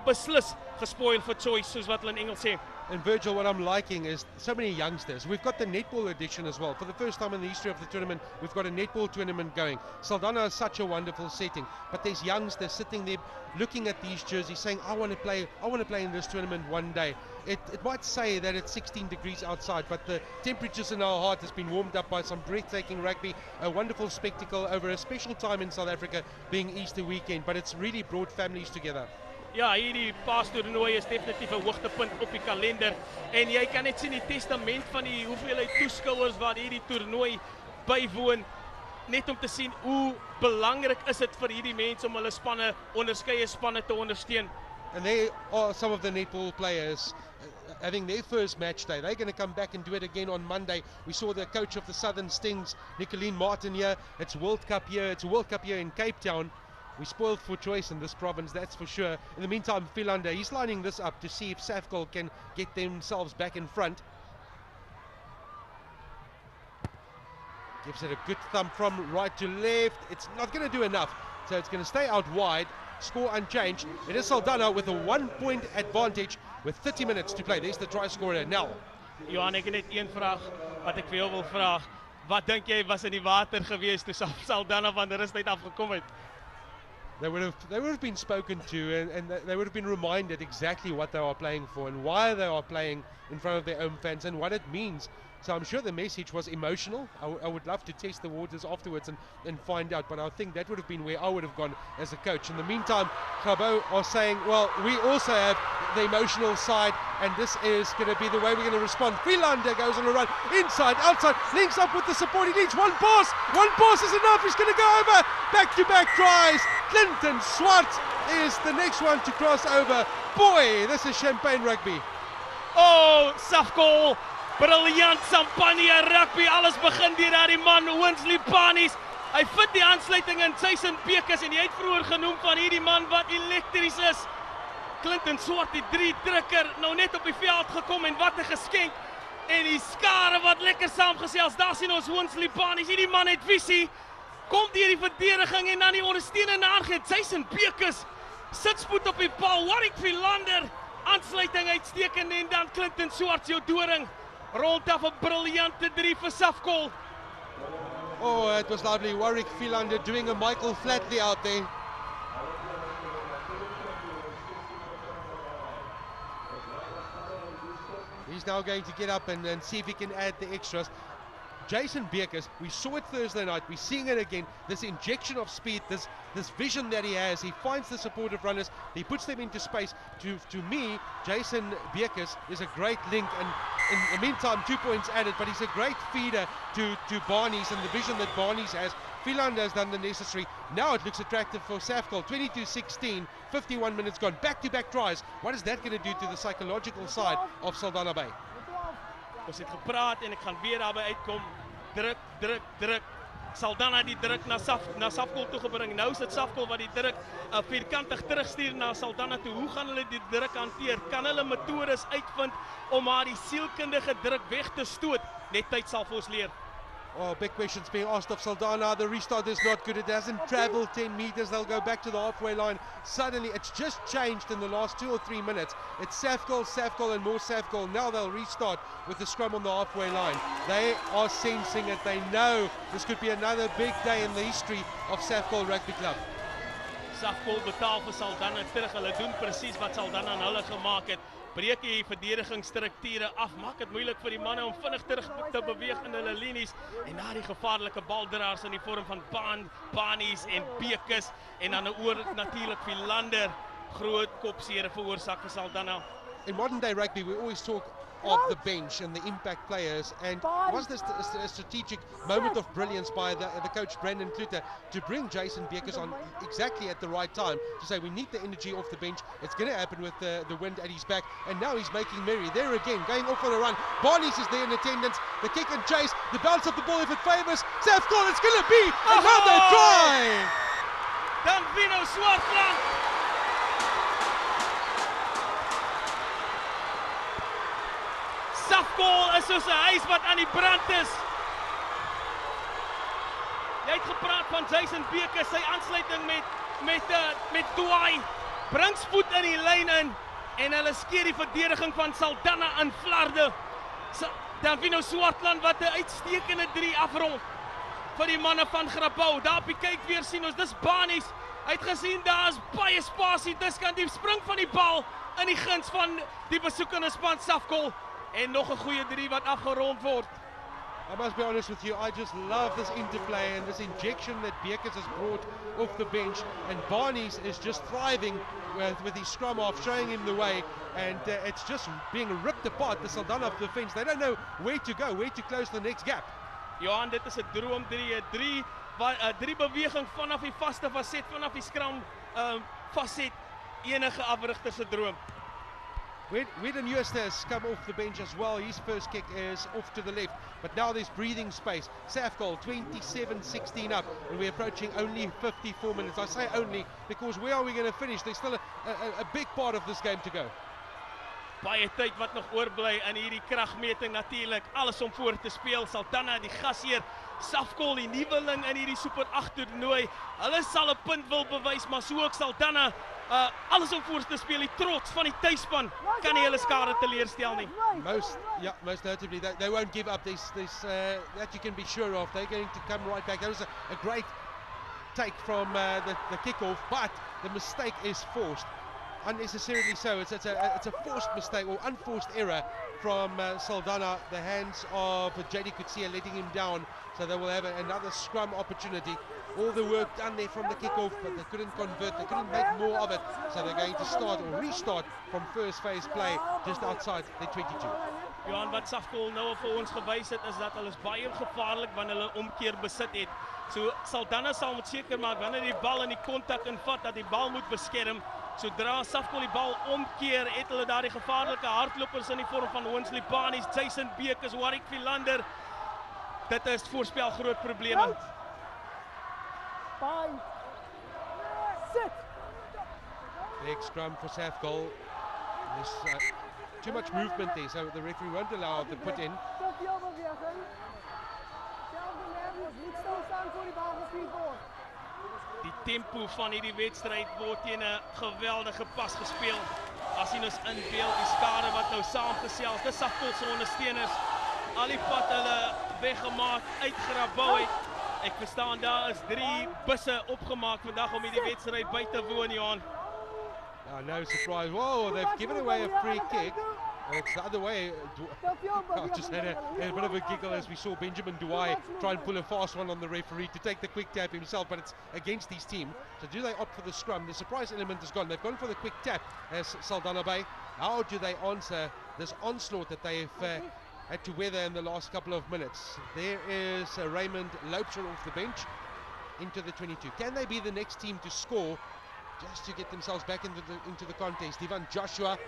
beslis gespoil for choice, soos wat hulle in Engels sê. And Virgil, what I'm liking is so many youngsters. We've got the netball edition as well. For the first time in the history of the tournament, we've got a netball tournament going. Saldanha is such a wonderful setting, but there's youngsters sitting there looking at these jerseys saying, I want to play in this tournament one day. It might say that it's 16 degrees outside, but the temperatures in our heart has been warmed up by some breathtaking rugby, a wonderful spectacle over a special time in South Africa being Easter weekend, but it's really brought families together. Ja, hierdie paastoernooi is definitief 'n hoogtepunt op die kalender, en jy kan net sien die testament van die hoeveelheid toeskouers wat hierdie toernooi bywoon, net om te sien hoe belangrik is dit vir hierdie mense om hulle spanne, onderskeie spanne te ondersteun. And they are some of the netball players having their first match day. They're going to come back and do it again on Monday. We saw the coach of the Southern Stings, Nicoline Martin, here. It's World Cup here. It's a World Cup here in Cape Town. We spoiled for choice in this province, that's for sure. In the meantime, Philander, he's lining this up to see if Safkol can get themselves back in front. Gives it a good thump from right to left. It's not going to do enough, so it's going to stay out wide. Score unchanged. It is Saldanha with a 1-point advantage with 30 minutes to play. There's the try scorer, Nel. Johan, ek het net een vraag wat ek vir jou wil vra. Wat dink jy was in die water gewees toe Saldanha van die rustyd afgekom het? They would have been spoken to, and they would have been reminded exactly what they are playing for and why they are playing in front of their own fans and what it means. So I'm sure the message was emotional. I would love to test the waters afterwards and find out, but I think that would have been where I would have gone as a coach. In the meantime, Grabouw are saying, well, we also have the emotional side, and this is going to be the way we're going to respond. Philander goes on a run, inside, outside, links up with the support. He needs one pass is enough. He's going to go over, back-to-back tries. Clinton Swart is the next one to cross over. Boy, this is champagne rugby. Oh, Safkol, briljant champagne rugby. Alles begin deur daardie man, Winsley Panies. Hy vind die aansluiting in Jason Pekus, en jy het vroeër genoem van hierdie man wat elektries is. Clinton Swart, die 3-drukker, nou net op die veld gekom, en wat 'n geskenk. En die skare wat lekker saamgesels. Daar sien ons Winsley Panies. Hierdie man het visie. Kom deur die verdediging en dan die ondersteunende aangee. Jason Pekus sit spoed op die bal. Warwick Philander, aansluiting uitstekend, en dan Clinton Swart, jou doring. Rond af 'n briljante 3 vir Safkol. it was lovely. Warwick Philander doing a Michael Flatley out there. He's now going to get up and see if he can add the extras. Jason Beekers, we saw it Thursday night, we're seeing it again, this injection of speed, this vision that he has. He finds the supportive runners, he puts them into space. To me, Jason Beekers is a great link, and in the meantime 2 points added, but he's a great feeder to Barnes and the vision that Barnes has. Philander has done the necessary. Now it looks attractive for Safkol. 22-16, 51 minutes gone. Back-to-back tries. What is that going to do to the psychological side of Saldanha Bay? Ons het gepraat en ek gaan weer daarby uitkom. Druk, druk, druk. Saldanha die druk na Safkol toe gebring. Nou is dit Safkol wat die druk vierkantig terugstuur na Saldanha toe. Hoe gaan hulle die druk hanteer? Kan hulle metodes uitvind om haar die sielkundige druk weg te stoot? Net tyd sal vir ons leer. Oh, big questions being asked of Saldanha. The restart is not good. It hasn't traveled 10 meters. They'll go back to the halfway line. Suddenly, it's just changed in the last 2 or 3 minutes. It's Safkol, and more Safkol. Now they'll restart with the scrum on the halfway line. They are sensing it. They know this could be another big day in the history of Safkol Rugby Club. Safkol betaal vir Saldanha terug. Hulle doen presies wat Saldanha aan hulle gemaak het. Breek die verdedigingsstrukture af, maak dit moeilik vir die manne om vinnig terug te beweeg in hulle linies en na die gevaarlike baldraers in die vorm van Barnes en Beekers en dan oor natuurlik Philander groot kopseere veroorsaak vir Saldanha. In modern day rugby, we always talk of the bench and the impact players, and was this a strategic moment of brilliance by the coach Brendan Kluter to bring Jason Beekers on exactly at the right time to say we need the energy off the bench. It's going to happen with the wind at his back, and now he's making merry there again, going off on a run. Barnes is there in attendance, the kick and chase, the bounce of the ball if it favours Safkol, it's going to be another try. Danvino Swartland. Safkol is soos 'n huis wat aan die brand is. Jy het gepraat van Jason Beekers, sy aansluiting met Dwai. Brings voet in die lyn in en hulle skeer die verdediging van Saldanha aan flarde. Danvino Swartland wat 'n uitstekende 3 afrond vir die manne van Grabouw. Daar op die kyk weer sien ons, dis Barnes. Hy het gesien daar is baie spasie, dis kan die spring van die bal in die guns van die besoekende span Safkol. En nog 'n goeie 3 wat afgerond word. I must be honest with you, I just love this interplay and this injection that Beekers has brought off the bench, and Barnes is just thriving with his scrum off, showing him the way, and it's just being ripped apart, the Saldanha defense. They don't know where to go, where to close the next gap. Johan, dit is 'n droom 3, 3 beweging vanaf die vaste faset, vanaf die scrum faset, enige afrigter se droom. Whedon Jooste has come off the bench as well. His first kick is off to the left, but now there's breathing space. Safkol 27-16 up, and we're approaching only 54 minutes. I say only because where are we going to finish? There's still a big part of this game to go. Baie tyd wat nog oorbly in hierdie kragmeting natuurlik. Alles om voor te speel. Saldanha die gasheer, Safkol die nuweling in hierdie Super 8 toernooi. Hulle sal 'n punt wil bewys, maar so ook Saldanha. Alles om voor te speel, die trots van die tuisspan kan nie hulle skade teleerstel nie. Most notably, they won't give up. That you can be sure of. They're going to come right back. That was a great take from the kickoff, but the mistake is forced. Unnecessarily so. It's a forced mistake or unforced error from Saldanha. The hands of JD Kutsia letting him down, so they will have another scrum opportunity. All the work done there from the kickoff, but they couldn't convert, they couldn't make more of it, so they're going to start or restart from first phase play just outside the 22. Johan, wat Safkol nou vir ons gewys het, is dat hulle is baie gevaarlik wanneer hulle omkeer besit het. So Saldanha sal moet seker maak wanneer die bal in die kontak invat dat die bal moet beskerm. Sodra Safkol die bal omkeer, het hulle daar die gevaarlike hardlopers in die vorm van Winsley Barnes, Jason Beekers, Warwick Philander. Dit is voorspel groot probleme. 5, 6. Leg scrum for Safkol. There's too much movement there, so the referee won't allow the put in. Die tempo van hierdie wedstryd word teen 'n geweldige pas gespeel. As jy ons inbeeld die skare wat nou saamgesels, dis Safkol se ondersteuners. Al die pad hulle weggemaak uit Grabouw uit. Ek verstaan daar is 3 busse opgemaak vandag om hierdie wedstryd by te woon, Johan. No surprise. Whoa, they've given away a free kick. It's the other way. I just had a bit of a giggle as we saw Benjamin Douai try and pull a fast one on the referee to take the quick tap himself, but it's against his team. So do they opt for the scrum? The surprise element is gone. They've gone for the quick tap as Saldanha Bay. How do they answer this onslaught that they've had to weather in the last couple of minutes? There is Raymond Loubser off the bench into the 22. Can they be the next team to score just to get themselves back into the contest? Divan Joshua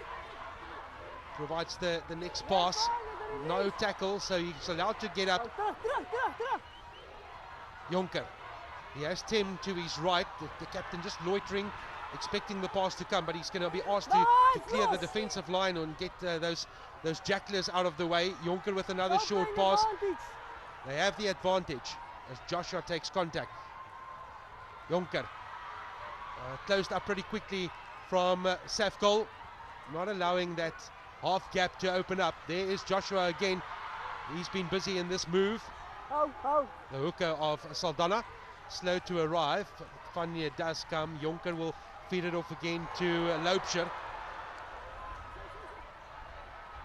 provides the next pass. No tackle, so he's allowed to get up. Jonker. He has Tim to his right. The captain just loitering, expecting the pass to come, but he's going to be asked to clear the defensive line and get those jacklers out of the way. Jonker with another short pass. They have the advantage as Joshua takes contact. Jonker closed up pretty quickly from Safkol, not allowing that half gap to open up. There is Joshua again. He's been busy in this move. The hooker of Saldanha, slow to arrive. Finally it does come. Jonker will feed it off again to Loubser.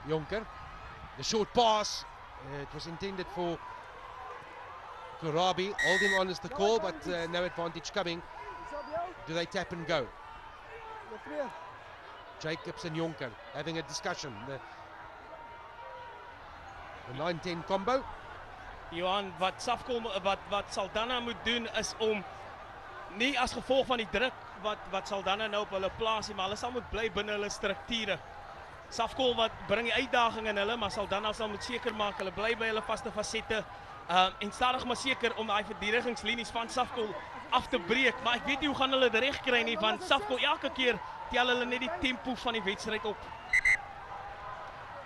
Jonker, the short pass. It was intended for Kurabi. Holding on is the call, but no advantage coming. Do they tap and go? Jacobs and Jonker having a discussion. The 9-10 combo. Johan, wat Safkol, wat Saldanha moet doen is om nie as gevolg van die druk wat Saldanha nou op hulle plaas nie, maar hulle sal moet bly binne hulle strukture. Safkol wat bring die uitdaging in hulle, maar Saldanha sal moet seker maak hulle bly by hulle vaste fasette en stadig maar seker om daai verdedigingslinies van Safkol af te breek, maar ek weet nie hoe gaan hulle dit reg kry nie, want Safkol elke keer tel hulle net die tempo van die wedstryd op.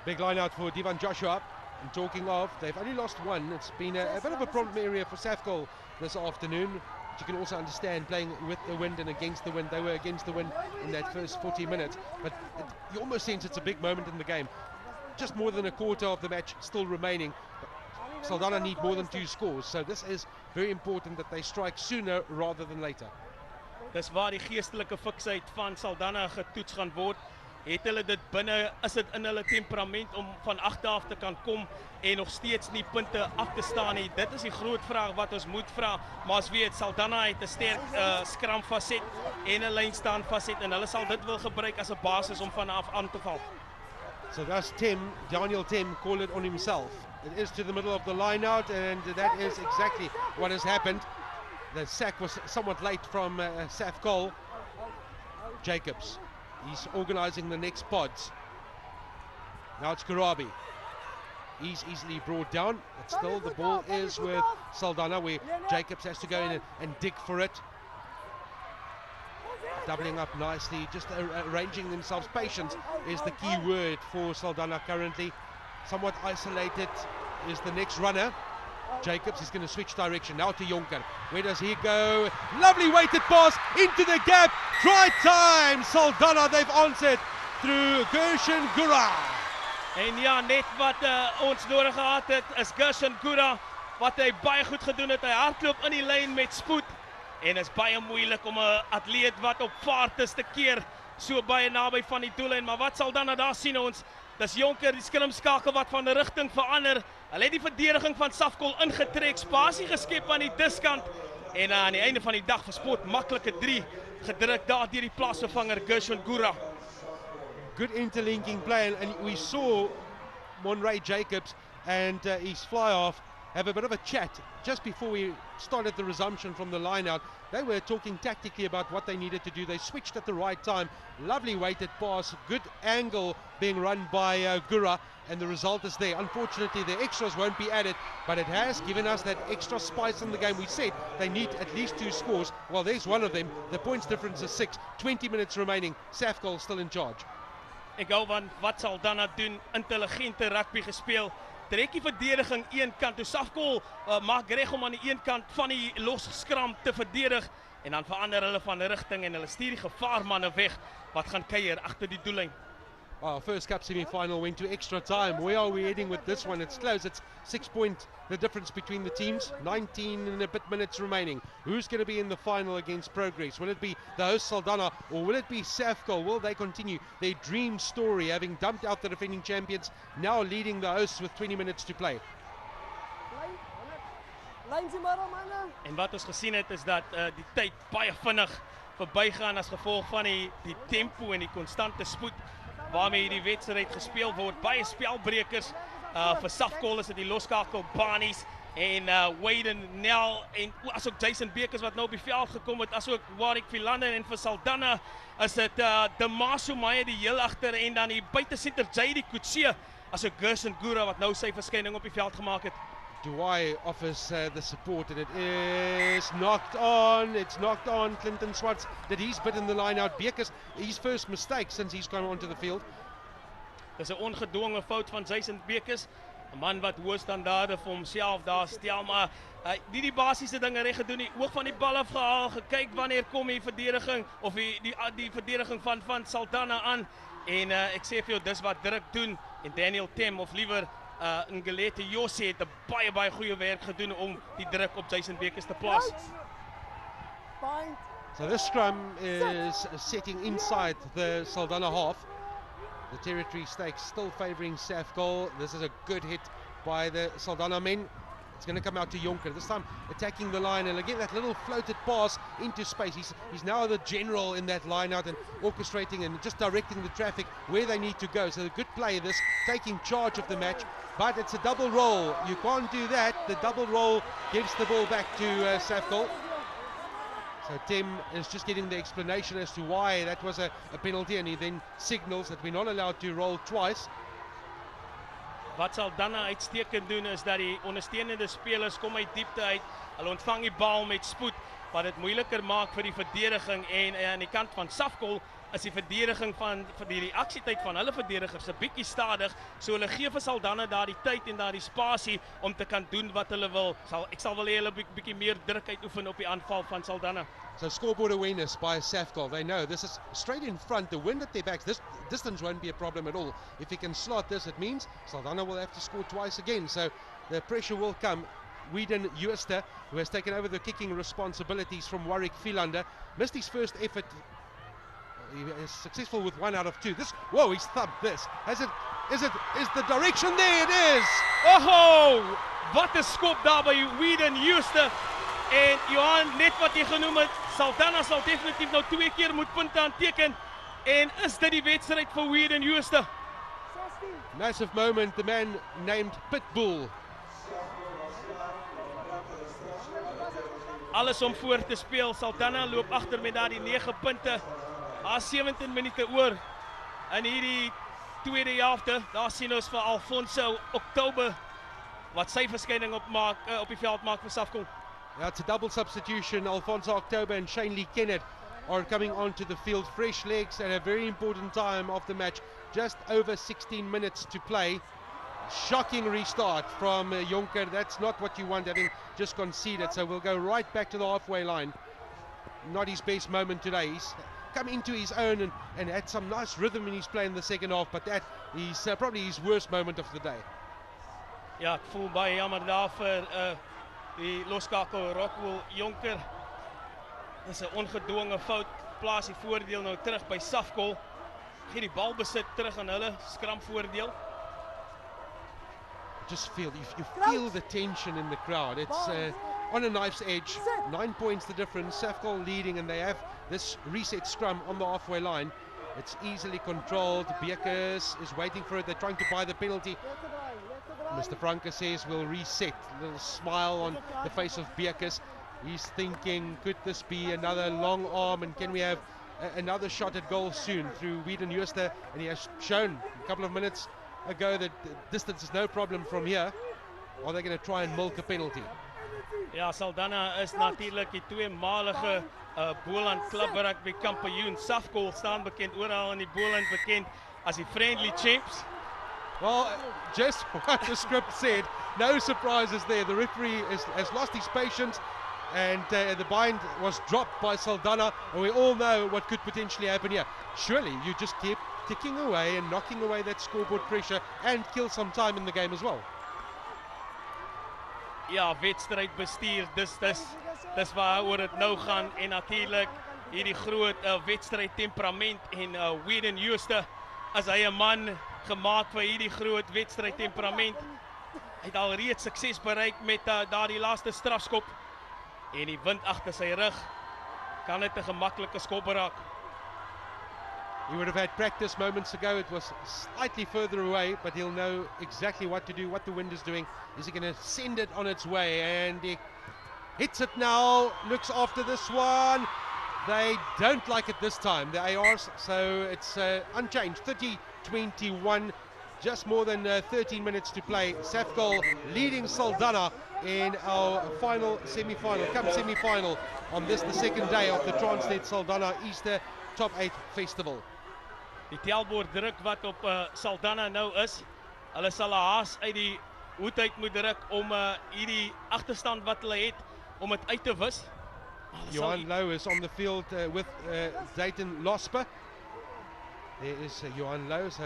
Big line out for Divan Joshua. And talking of, they've only lost one. It's been a bit of a problem area for Safkol this afternoon, but you can also understand playing with the wind and against the wind. They were against the wind in that first 40 minutes, but you almost sense it's a big moment in the game. Just more than a quarter of the match still remaining. Saldanha need more than 2 scores, so this is very important that they strike sooner rather than later. Dis waar die geestelike fiksheid van Saldanha getoets gaan word. Het hulle dit binne, is dit in hulle temperament om van agter af te kan kom en nog steeds nie punte af te staan nie. Dit is die groot vraag wat ons moet vra, maar ons weet Saldanha het 'n sterk skram faset en 'n lynstaan faset en hulle sal dit wil gebruik as 'n basis om vanaf aan te val. So that's Daniel Tim call it on himself. It is to the middle of the line out, and that is exactly what has happened. The sack was somewhat late from Safkol. Jacobs, he's organising the next pods. Now it's Kurabi. He's easily brought down, but still the ball is with Saldanha, where Jacobs has to go in and dig for it. Doubling up nicely, just arranging themselves. Patience is the key word for Saldanha currently. Somewhat isolated is the next runner. Jacobs is going to switch direction now to Jonker. Where does he go? Lovely weighted pass into the gap. Try time. Saldanha, they've answered through Gershon Gura. En ja, net wat ons nodig gehad het is Gershon Gura wat hy baie goed gedoen het. Hy hardloop in die lyn met spoed en is baie moeilik om 'n atleet wat op vaart is te keer so baie naby van die doellyn. Maar wat Saldanha daar sien ons? Dis Jonker, die skrimskakel wat van 'n rigting verander. Hulle het die verdediging van Safkol ingetrek, spasie geskep aan die diskant en aan die einde van die dag verspot maklike 3 gedruk daar deur die plaasvervanger Gershon Gura. Good interlinking play, and we saw Monray Jacobs and his fly-off have a bit of a chat just before we started the resumption from the line-out. They were talking tactically about what they needed to do. They switched at the right time. Lovely weighted pass, good angle being run by Gura, and the result is there. Unfortunately, the extras won't be added, but it has given us that extra spice in the game. We said they need at least 2 scores. Well, there's one of them. The points difference is 6. 20 minutes remaining. Safkol still in charge. Ek hou van wat Saldanha doen, intelligente rugby gespeel. Trek die verdediging een kant, toe Safkol maak reg om aan die een kant van die losskram te verdedig en dan verander hulle van rigting en hulle stuur die gevaarmanne weg wat gaan kuier agter die doellyn. Our first cup semi-final went to extra time. Where are we heading with this one? It's close. It's 6 point the difference between the teams. 19 and a bit minutes remaining. Who's going to be in the final against Progress? Will it be the host Saldanha, or will it be Safcol? Will they continue their dream story, having dumped out the defending champions, now leading the hosts with 20 minutes to play? En wat ons gesien het is dat die tyd baie vinnig verbygaan as gevolg van die tempo en die konstante spoed waarmee hierdie wedstryd gespeel word. Baie spelbrekers. Vir Safcol is dit die loskakel Banies en Wade en Nel en asook Jason Bekers wat nou op die veld gekom het, asook Warwick Philander, en vir Saldanha is dit Damaso Maya die heel agter en dan die buitesenter JD Kutse asook Gerson Gura wat nou sy verskyning op die veld gemaak het. Duai offers the support, and it is knocked on. It's knocked on. Clinton Swartz, that he's bitten the line out. Bekers, his first mistake since he's gone onto the field. Dis 'n ongedwonge fout van Jason Bekers, 'n man wat hoë standaarde vir homself daar stel, maar hy het nie die basiese dinge reg gedoen nie. Oog van die bal afgehaal, gekyk wanneer kom die verdediging of die verdediging van Saldanha aan, en ek sê vir jou dis wat druk doen, en Daniel Tem of liewer Ngelete Josie het 'n baie goeie werk gedoen om die druk op Jason Bekers te plaas. So this scrum is setting inside the Saldanha half. The territory stakes still favouring Safcol. This is a good hit by the Saldanha men. It's going to come out to Jonker, this time attacking the line, and again that little floated pass into space. He's now the general in that line out and orchestrating and just directing the traffic where they need to go. So a good play, this taking charge of the match, but it's a double roll. You can't do that. The double roll gives the ball back to Safcol. So Tim is just getting the explanation as to why that was a penalty, and he then signals that we're not allowed to roll twice. Wat Saldanha uitstekend doen is dat die ondersteunende spelers kom uit diepte uit. Hulle ontvang die bal met spoed wat dit moeiliker maak vir die verdediging, en aan die kant van Safcol is die verdediging van die reaksietyd van hulle verdedigers 'n bietjie stadig, so hulle gee vir Saldanha daardie tyd en daardie spasie om te kan doen wat hulle wil. Ek sal wil hê hulle bietjie meer druk uitoefen op die aanval van Saldanha. So scoreboard awareness by Safcol. They know this is straight in front, the wind at their backs. This distance won't be a problem at all. If he can slot this, it means Saldanha will have to score twice again. So the pressure will come. Whedon Uester, who has taken over the kicking responsibilities from Warwick Philander, missed his first effort. He is successful with 1 out of 2. Whoa, he's thumped this. Is the direction there? It is! Oh, wat 'n skop daar by Whedon Uester. En Johan, net wat jy genoem het, Saldanha sal definitief nou 2 keer moet punte aanteken, en is dit die wedstryd vir Whedon Uester? Massive moment, the man named Pitbull. Alles om voor te speel. Saldanha loop agter met daardie 9 punte. Daar 17 minute oor in hierdie tweede helfte. Daar sien ons vir Alfonso Oktober wat sy verskyning op die veld maak vir Safcol. Yeah, it's a double substitution. Alfonso October and Shane Lee Kennett are coming onto the field. Fresh legs at a very important time of the match. Just over 16 minutes to play. Shocking restart from Jonker. That's not what you want, having just conceded. So we'll go right back to the halfway line. Not his best moment today. He's come into his own and had some nice rhythm in his play in the second half, but that is probably his worst moment of the day. Ja, ek voel baie jammer daar vir die loskakel Rockwell Jonker. Dis 'n ongedwonge fout. Plaas die voordeel nou terug by Safcol. Gee die bal besit terug aan hulle skramvoordeel. Just feel, you feel the tension in the crowd. It's on a knife's edge. 9 points the difference. Safcol leading, and they have this reset scrum on the halfway line. It's easily controlled. Bekers is waiting for it. They're trying to buy the penalty. Mr. Franke says we'll reset. A little smile on the face of Bekers. He's thinking, could this be another long arm, and can we have another shot at goal soon through Whedon Uester? And he has shown a couple of minutes ago that distance is no problem from here. Are they going to try and milk a penalty? Ja, Saldanha is natuurlik die tweemalige Boland Club Rugby kampioen. Safcol staan bekend oral in die Boland bekend as die friendly champs. Well, just what the script said. No surprises there. The referee has lost his patience, and the bind was dropped by Saldanha, and we all know what could potentially happen here. Surely you just keep ticking away and knocking away that scoreboard pressure and kill some time in the game as well. Ja, wedstrijdbestuur, dis waaroor dit nou gaan en natuurlik hierdie groot wedstrijd temperament en Whedon Jooste as hy 'n man gemaak vir hierdie groot wedstrijd temperament. Hy het al reeds sukses bereik met daardie laaste strafskop en die wind agter sy rug kan dit 'n gemaklike skop raak. He would have had practice moments ago. It was slightly further away, but he'll know exactly what to do, what the wind is doing. Is he going to send it on its way? And he hits it now, looks after this one. They don't like it this time, the ARs, so it's unchanged. 30-21, just more than 13 minutes to play. Safkol leading Saldanha in our final semi-final, cup semi-final on this, the second day of the Transnet Saldanha Easter Top 8 Festival. Die telbord druk wat op Saldanha nou is, hulle sal 'n haas uit die hoed uit moet druk om hierdie agterstand wat hulle het om dit uit te wis. Johan Louw is on the field with Dayton Losper. There is Johan Louw, so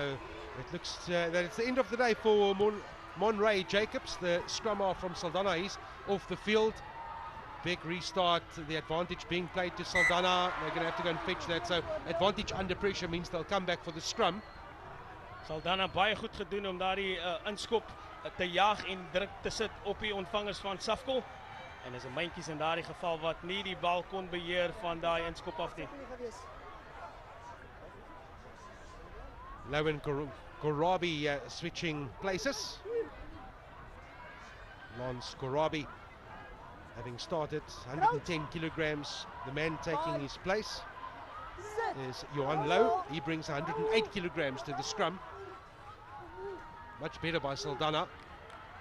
it looks that it's the end of the day for Monray Jacobs, the scrum half from Saldanha. He's off the field. Big restart, the advantage being played to Saldanha. They're going to have to go and fetch that, so advantage under pressure means they'll come back for the scrum. Saldanha baie goed gedoen om daardie inskop te jaag en druk te sit op die ontvangers van Safkol. En is 'n myntjies in daardie geval wat nie die bal kon beheer van daai inskop af nie. Louw and Gorabi switching places. Lance Gorabi having started 110 kilograms. The man taking his place is Johan Louw. He brings 108 kilograms to the scrum. Much better by Saldanha.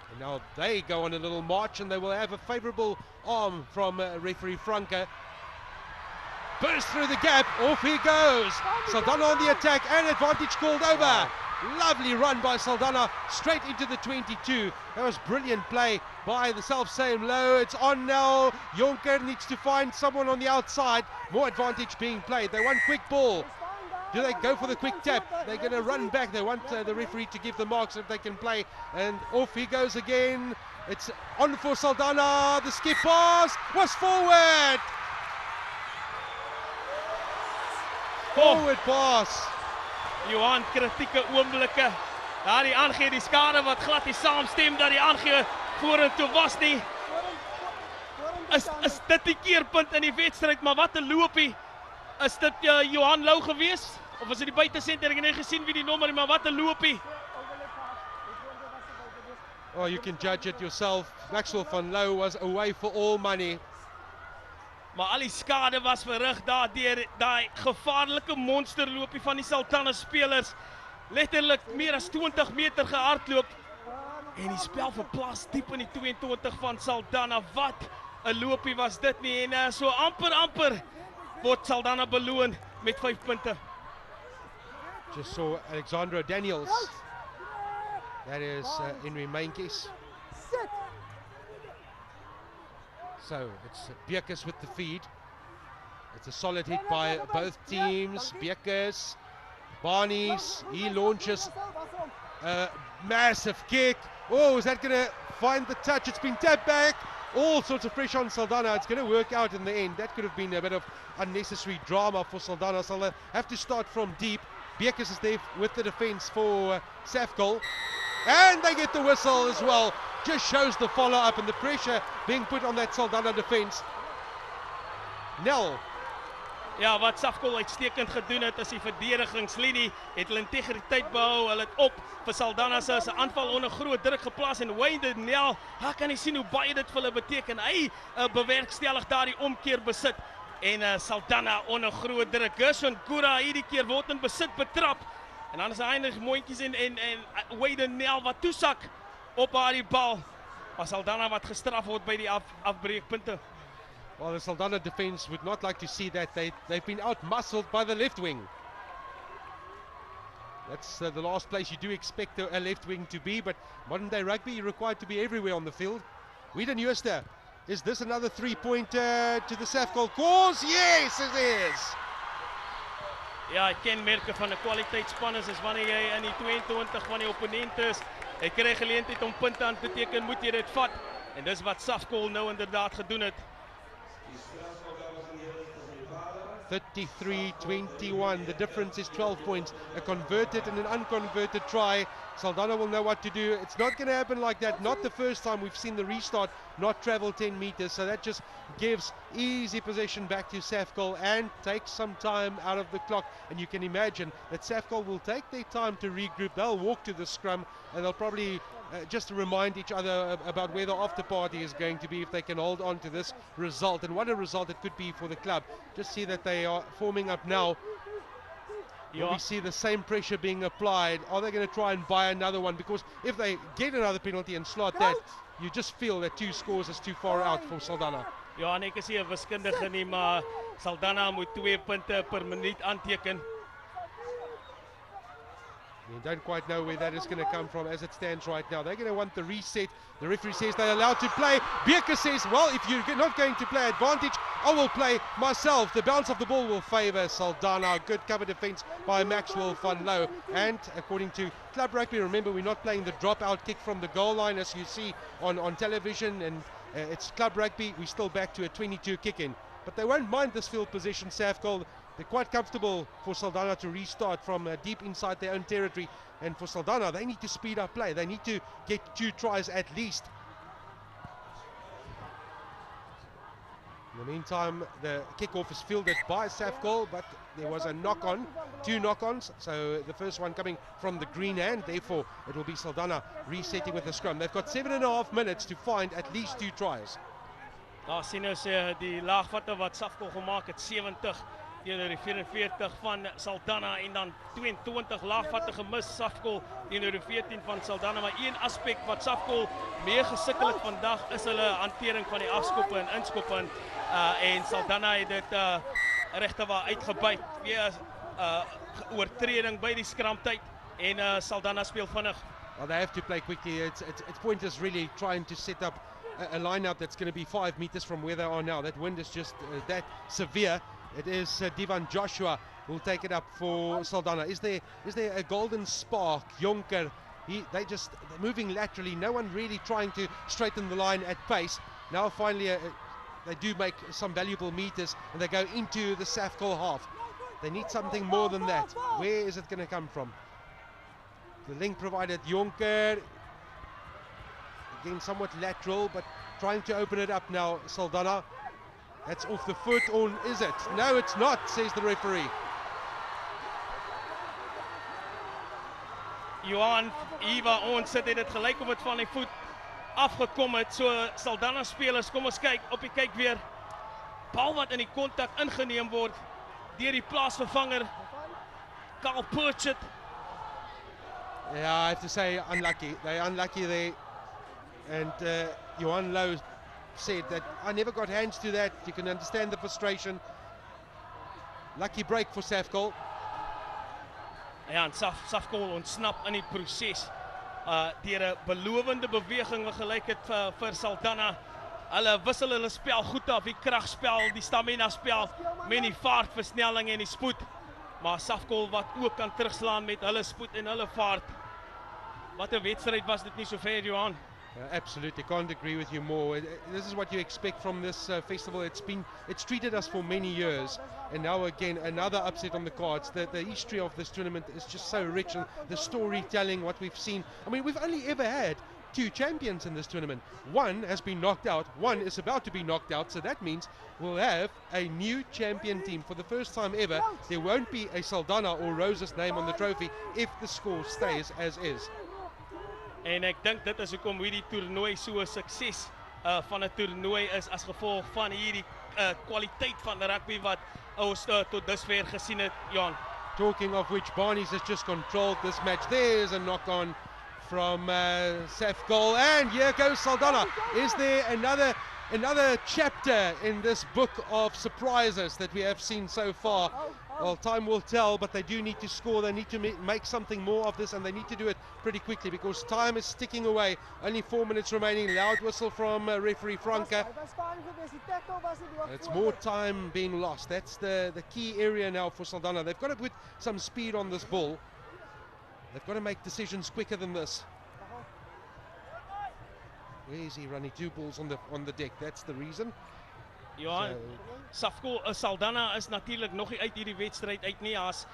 And now they go on a little march and they will have a favourable arm from referee Franke. Burst through the gap, off he goes. Saldanha on the attack and advantage called over. Lovely run by Saldanha, straight into the 22. That was brilliant play by the self-same Louw. It's on now. Jonker needs to find someone on the outside. More advantage being played. They want quick ball. Do they go for the quick tap? They're going to run back. They want the referee to give the marks if they can play. And off he goes again. It's on for Saldanha. The skip pass was forward. Forward pass. Johan, kritieke oomblikke. Daardie aangee die skade wat glad nie saamstem dat die aangee vorentoe was nie. Is dit die keerpunt in die wedstryd, maar wat 'n loopie. Is dit Johan Louw gewees? Of is dit die buitesenter? Ek het nie gesien wie die nommer, maar wat 'n loopie. Oh, you can judge it yourself. Maxwell van Louw was away for all money. Maar al die skade was verrig daar deur daai gevaarlike monsterloopie van die Saldanha spelers. Letterlik meer as 20 meter gehardloop. En die spel verplaas diep in die 22 van Saldanha. Wat 'n loopie was dit nie. En so amper word Saldanha beloon met 5 punte. Just saw Alexandra Daniels. That is Henry Mainkies. So it's Beekers with the feed. It's a solid hit by both teams. Beekers, Barnes, he launches a massive kick. Oh, is that going to find the touch? It's been tapped back. All sorts of pressure on Saldanha. It's going to work out in the end. That could have been a bit of unnecessary drama for Saldanha. So they'll have to start from deep. Beekers is there with the defense for Safkol. And they get the whistle as well. Just shows the follow-up and the pressure being put on that Saldanha defense. Nel. Ja, wat Safkol uitstekend gedoen het is die verdedigingslinie het hulle integriteit behou. Hulle het op vir Saldanha se aanval onder groot druk geplaas en Wayne Nel, hy kan nie sien hoe baie dit vir hulle beteken. Hy bewerkstellig daardie omkeer besit en Saldanha onder groot druk. Gerson Kura hierdie keer word in besit betrap. En dan is hy eindig moontjies en Wayne Nel wat toesak op daardie bal. Maar Saldanha wat gestraf word by die afbreekpunte. Well, the Saldanha defense would not like to see that. They've been out-muscled by the left wing. That's the last place you do expect a left wing to be, but modern day rugby, you're required to be everywhere on the field. Whedon Jooste, is this another three-pointer to the Safkol cause? Yes, it is! Ja, die kenmerke van 'n kwaliteitsspan is wanneer jy in die 22 van die opponent is, jy kry geleentheid om punte aan te teken, moet jy dit vat. En dis wat Safkol nou inderdaad gedoen het. 33-21. The difference is 12 points. A converted and an unconverted try. Saldanha will know what to do. It's not going to happen like that. Not the first time we've seen the restart not travel 10 meters. So that just gives easy possession back to Safkol and takes some time out of the clock. And you can imagine that Safkol will take their time to regroup. They'll walk to the scrum and they'll probably just remind each other about where the after party is going to be if they can hold on to this result. And what a result it could be for the club. Just see that they are forming up now. We see the same pressure being applied. Are they going to try and buy another one? Because if they get another penalty and slot that, you just feel that 2 scores is too far out for Saldanha. Ja, en ek is nie 'n wiskundige nie, maar Saldanha moet 2 punte per minuut aanteken. You don't quite know where that is going to come from as it stands right now. They're going to want the reset. The referee says they're allowed to play. Beker says, well, if you're not going to play advantage, I will play myself. The bounce of the ball will favour Saldanha. Good cover defence by Maxwell van Loo. And according to Club Rugby, remember, we're not playing the dropout kick from the goal line as you see on television. And it's Club Rugby. We're still back to a 22 kick-in. But they won't mind this field position, Safkol. They're quite comfortable for Saldanha to restart from deep inside their own territory. And for Saldanha, they need to speed up play. They need to get 2 tries at least. In the meantime, the kickoff is fielded by Safkol, but there was a knock-on, 2 knock-ons. So the first one coming from the green hand. Therefore, it will be Saldanha resetting with the scrum. They've got 7.5 minutes to find at least 2 tries. Daar sien ons die laagvatte wat Safkol gemaak het, 70 teenoor die 44 van Saldanha en dan 22 laagvatte gemis Safkol teenoor die 14 van Saldanha. Maar een aspek wat Safkol mee gesukkel het vandag is hulle hantering van die afskoppe en inskoppe en Saldanha het dit regtewaar uitgebuit. Weer oortreding by die skramtyd en Saldanha speel vinnig. Well, they have to play quickly. It's pointless really trying to set up a lineup that's going to be 5 meters from where they are now. That wind is just that severe. It is Divan Joshua who will take it up for Saldanha. Is there a golden spark? Jonker, they're moving laterally. No one really trying to straighten the line at pace. Now finally they do make some valuable meters and they go into the Safkol half. They need something more than that. Where is it going to come from? The link provided Jonker. Again, somewhat lateral, but trying to open it up now, Saldanha. That's off the foot, or is it? No, it's not, says the referee. Johan, Eva, ons het dit gelyk of dit van die voet afgekom het. So Saldanha spelers, kom ons kyk op die kyk weer. Bal wat in die kontak ingeneem word deur die plaasvervanger Carl Purchett. Yeah, I have to say unlucky. They're unlucky there. And Johan Lowe said that I never got hands to that. You can understand the frustration. Lucky break for Safkol. Ja, en Safkol ontsnap in die proses. Deur 'n belovende beweging wat gelyk het vir Saldanha. Hulle wissel hulle spel goed af, die kragspel, die stamina spel met die vaartversnelling en die spoed. Maar Safkol wat ook kan terugslaan met hulle spoed en hulle vaart. Wat 'n wedstryd was dit nie so ver, Johan. Absolutely, can't agree with you more. This is what you expect from this festival. It's treated us for many years, and now again another upset on the cards. The history of this tournament is just so rich, and the storytelling, what we've seen. I mean, we've only ever had 2 champions in this tournament. One has been knocked out, one is about to be knocked out, so that means we'll have a new champion team. For the first time ever, there won't be a Saldanha or Rose's name on the trophy if the score stays as is. En ek dink dit is hoekom hierdie toernooi so 'n sukses van 'n toernooi is as gevolg van hierdie kwaliteit van rugby wat ons tot dusver gesien het, Jan. Talking of which, Barnes has just controlled this match. There's a knock-on from Safgol, and here goes Saldanha. Is there another chapter in this book of surprises that we have seen so far? Well, time will tell, but they do need to score. They need to make something more of this, and they need to do it pretty quickly because time is ticking away. Only 4 minutes remaining. Loud whistle from referee Franke. It's more time being lost. That's the key area now for Saldanha. They've got to put some speed on this ball. They've got to make decisions quicker than this. Where is he running? 2 balls on the deck. That's the reason. Johan, Safkol, Saldanha is natuurlijk nog nie uit hierdie wedstryd uit nie. As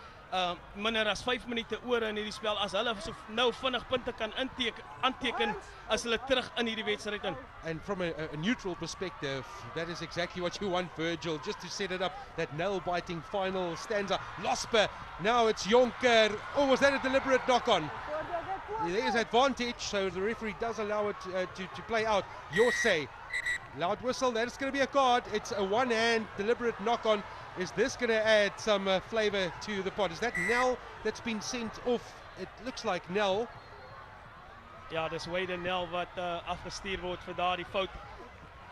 minder as 5 minute oor in hierdie spel. As hulle so nou vinnig punte kan aanteken, as hulle terug in hierdie wedstryd in. And from a neutral perspective, that is exactly what you want, Virgil, just to set it up. That nail-biting final stanza. Losper, now it's Jonker. Oh, was that a deliberate knock-on? There is advantage, so the referee does allow it to play out. Jose, loud whistle, that's going to be a card. It's a one-hand deliberate knock-on. Is this going to add some flavour to the pot? Is that Nel that's been sent off? It looks like Nel. Ja, dis Wade Nel wat afgestuur word vir daardie fout.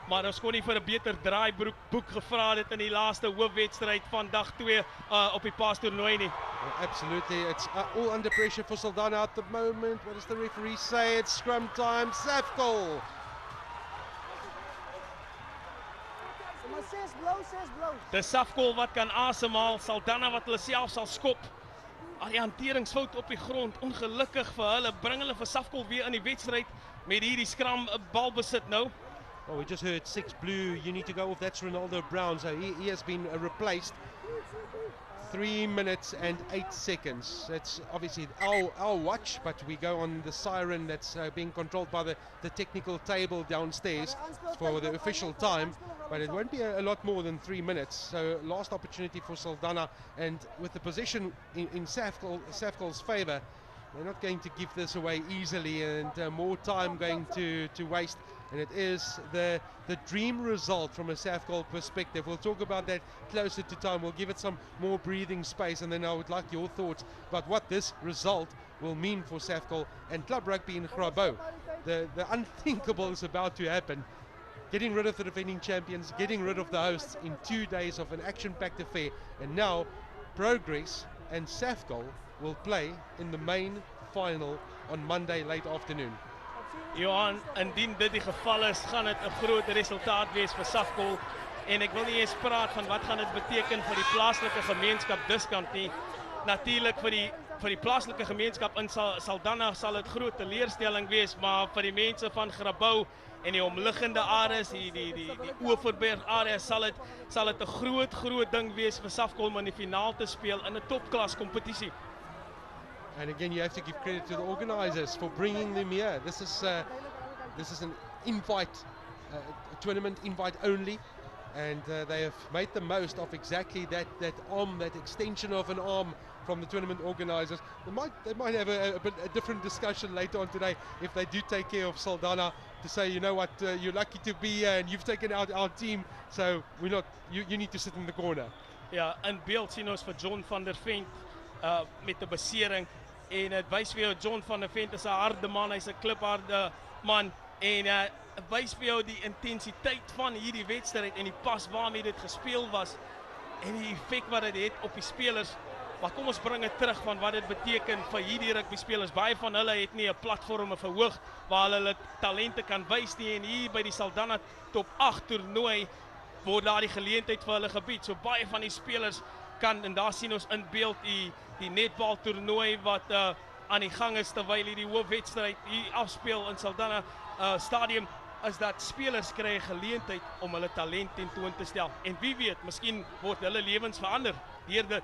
Maar ons kon nie vir 'n beter draaiboek gevra het in die laaste hoofwedstryd van dag 2 op die paastoernooi nie. Well, absolutely, it's all under pressure for Saldanha at the moment. What does the referee say? It's scrum time. Safgol. Dis Safgol wat kan asemhaal, Saldanha wat hulle self sal skop. Die hanteringsfout op die grond, ongelukkig vir hulle, bring hulle vir Safgol weer in die wedstryd met hierdie skram balbesit nou. Well, we just heard 6 blue, you need to go off. That's Ronaldo Brown, so he has been replaced. 3 minutes and 8 seconds. That's obviously our watch, but we go on the siren that's being controlled by the technical table downstairs for the official time. But it won't be a lot more than 3 minutes. So last opportunity for Saldanha, and with the position in Safgol's favour, they're not going to give this away easily, and more time going to waste. And it is the dream result from a Safgol perspective. We'll talk about that closer to time. We'll give it some more breathing space, and then I would like your thoughts about what this result will mean for Safgol and Club Rugby in Grabo. The unthinkable is about to happen. Getting rid of the defending champions, getting rid of the hosts in 2 days of an action-packed affair. And now Progress and Safgol will play in the main final on Monday late afternoon. Johan, indien dit die geval is, gaan dit 'n groot resultaat wees vir Safgol. En ek wil nie eens praat van wat gaan dit beteken vir die plaaslike gemeenskap diskant nie. Natuurlik vir die plaaslike gemeenskap in Saldanha sal dit groot teleurstelling wees, maar vir die mense van Grabo en die omliggende areas, die Oeverberg area, sal dit 'n groot ding wees vir Safgol om in die finaal te speel in 'n topklas kompetisie. And again, you have to give credit to the organisers for bringing them here. This is an invite, tournament invite only, and they have made the most of exactly that arm, that extension of an arm from the tournament organisers. They might have a different discussion later on today if they do take care of Saldanha, to say, you know what, you're lucky to be here and you've taken out our team, so we're not. You need to sit in the corner. Ja, in beeld sien ons vir John van der Vent met 'n besering. En het wys vir jou John van der Vent is 'n harde man, hy's 'n klipharde man, en het wys vir jou die intensiteit van hierdie wedstryd en die pas waarmee dit gespeel was en die effek wat dit het op die spelers. Maar kom ons bring dit terug van wat dit beteken vir hierdie rugby spelers. Baie van hulle het nie 'n platform of verhoog waar hulle talente kan wys nie, en hier by die Saldanha top 8 toernooi word daar die geleentheid vir hulle gebied. So baie van die spelers kan, en daar sien ons in beeld die netbal toernooi wat aan die gang is terwyl hierdie hoofwedstryd hier afspeel in Saldanha stadium, is dat spelers kry 'n geleentheid om hulle talent tentoon te stel. En wie weet, miskien word hulle lewens verander deur dit.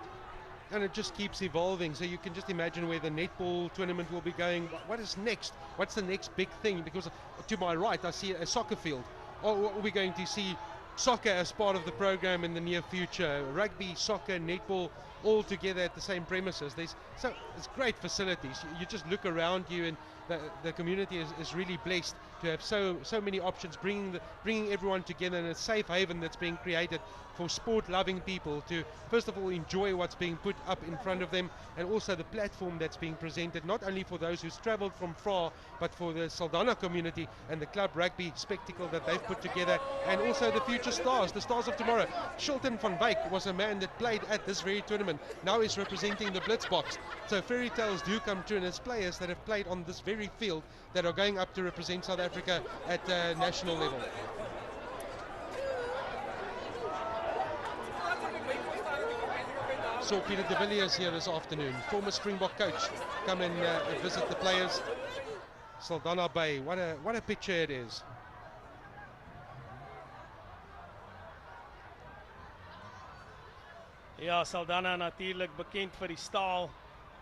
And it just keeps evolving, so you can just imagine where the netball tournament will be going. What is next? What's the next big thing? Because to my right I see a soccer field. Or are we going to see soccer as part of the program in the near future? Rugby, soccer, netball, all together at the same premises. It's great facilities. You just look around you and the community is really blessed to have so many options, bringing everyone together in a safe haven that's being created for sport-loving people to, first of all, enjoy what's being put up in front of them, and also the platform that's being presented, not only for those who's travelled from far, but for the Saldanha community and the club rugby spectacle that they've put together, and also the future stars, the stars of tomorrow. Shilton van Wyk was a man that played at this very tournament. Now he's representing the Blitzboks. So fairy tales do come true, and there's players that have played on this very field that are going up to represent South Africa at national level. Saw Peter de Villiers here this afternoon, former Springbok coach, come and visit the players. Saldanha Bay, what a picture it is. Ja, Saldanha natuurlijk bekend vir die staal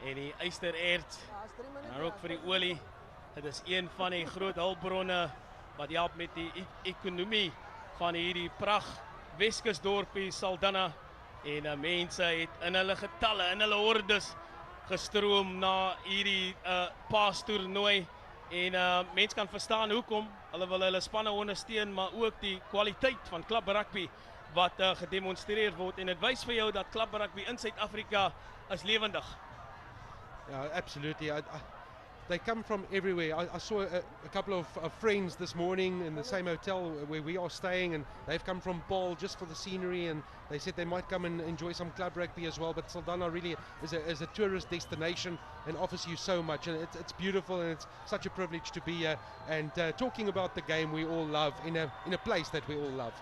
en die ystererts en dan ook vir die olie. Dit is een van die groot hulpbronne wat help met die ekonomie van hierdie pragt Weskusdorpie Saldanha. En mense het in hulle getalle, in hulle hordes gestroom na hierdie paastoernooi. En mense kan verstaan hoekom. Hulle wil hulle spanne ondersteun, maar ook die kwaliteit van klub rugby wat gedemonstreer word. En dit wys vir jou dat klub rugby in Suid-Afrika is lewendig. Yeah, absolutely. They come from everywhere. I saw a couple of friends this morning in the same hotel where we are staying, and they've come from Paul just for the scenery, and they said they might come and enjoy some club rugby as well. But Saldanha really is a tourist destination and offers you so much, and it's beautiful, and it's such a privilege to be here and talking about the game we all love in a place that we all love.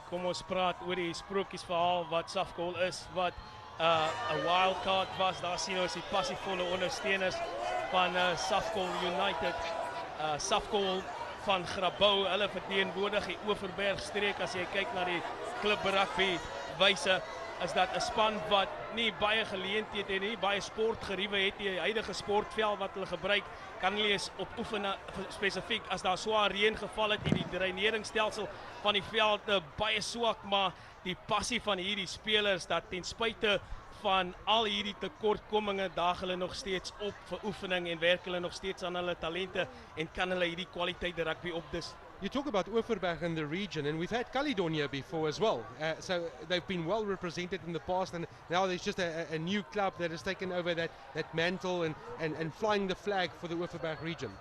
Kom ons praat oor die sprokiesverhaal wat Safcol is, wat 'n wildcard was. Daar sien ons die passievolle ondersteuners van Safcol United. Safcol van Grabouw, hulle verteenwoordig die Overberg streek. As jy kyk na die klub rugby wyse, is dat 'n span wat nie baie geleenthede en nie baie sportgeriewe het, die huidige sportveld wat hulle gebruik, kan hulle eens op oefen spesifiek as daar swaar reën geval het en die dreineringstelsel van die veld baie swak, maar die passie van hierdie spelers dat ten spyte van al hierdie tekortkominge daag hulle nog steeds op vir oefening en werk hulle nog steeds aan hulle talente en kan hulle hierdie kwaliteit rugby opdis. You talk about Overberg and the region, and we've had Caledonia before as well. So they've been well represented in the past, and now there's just a new club that has taken over that mantle and flying the flag for the Overberg region.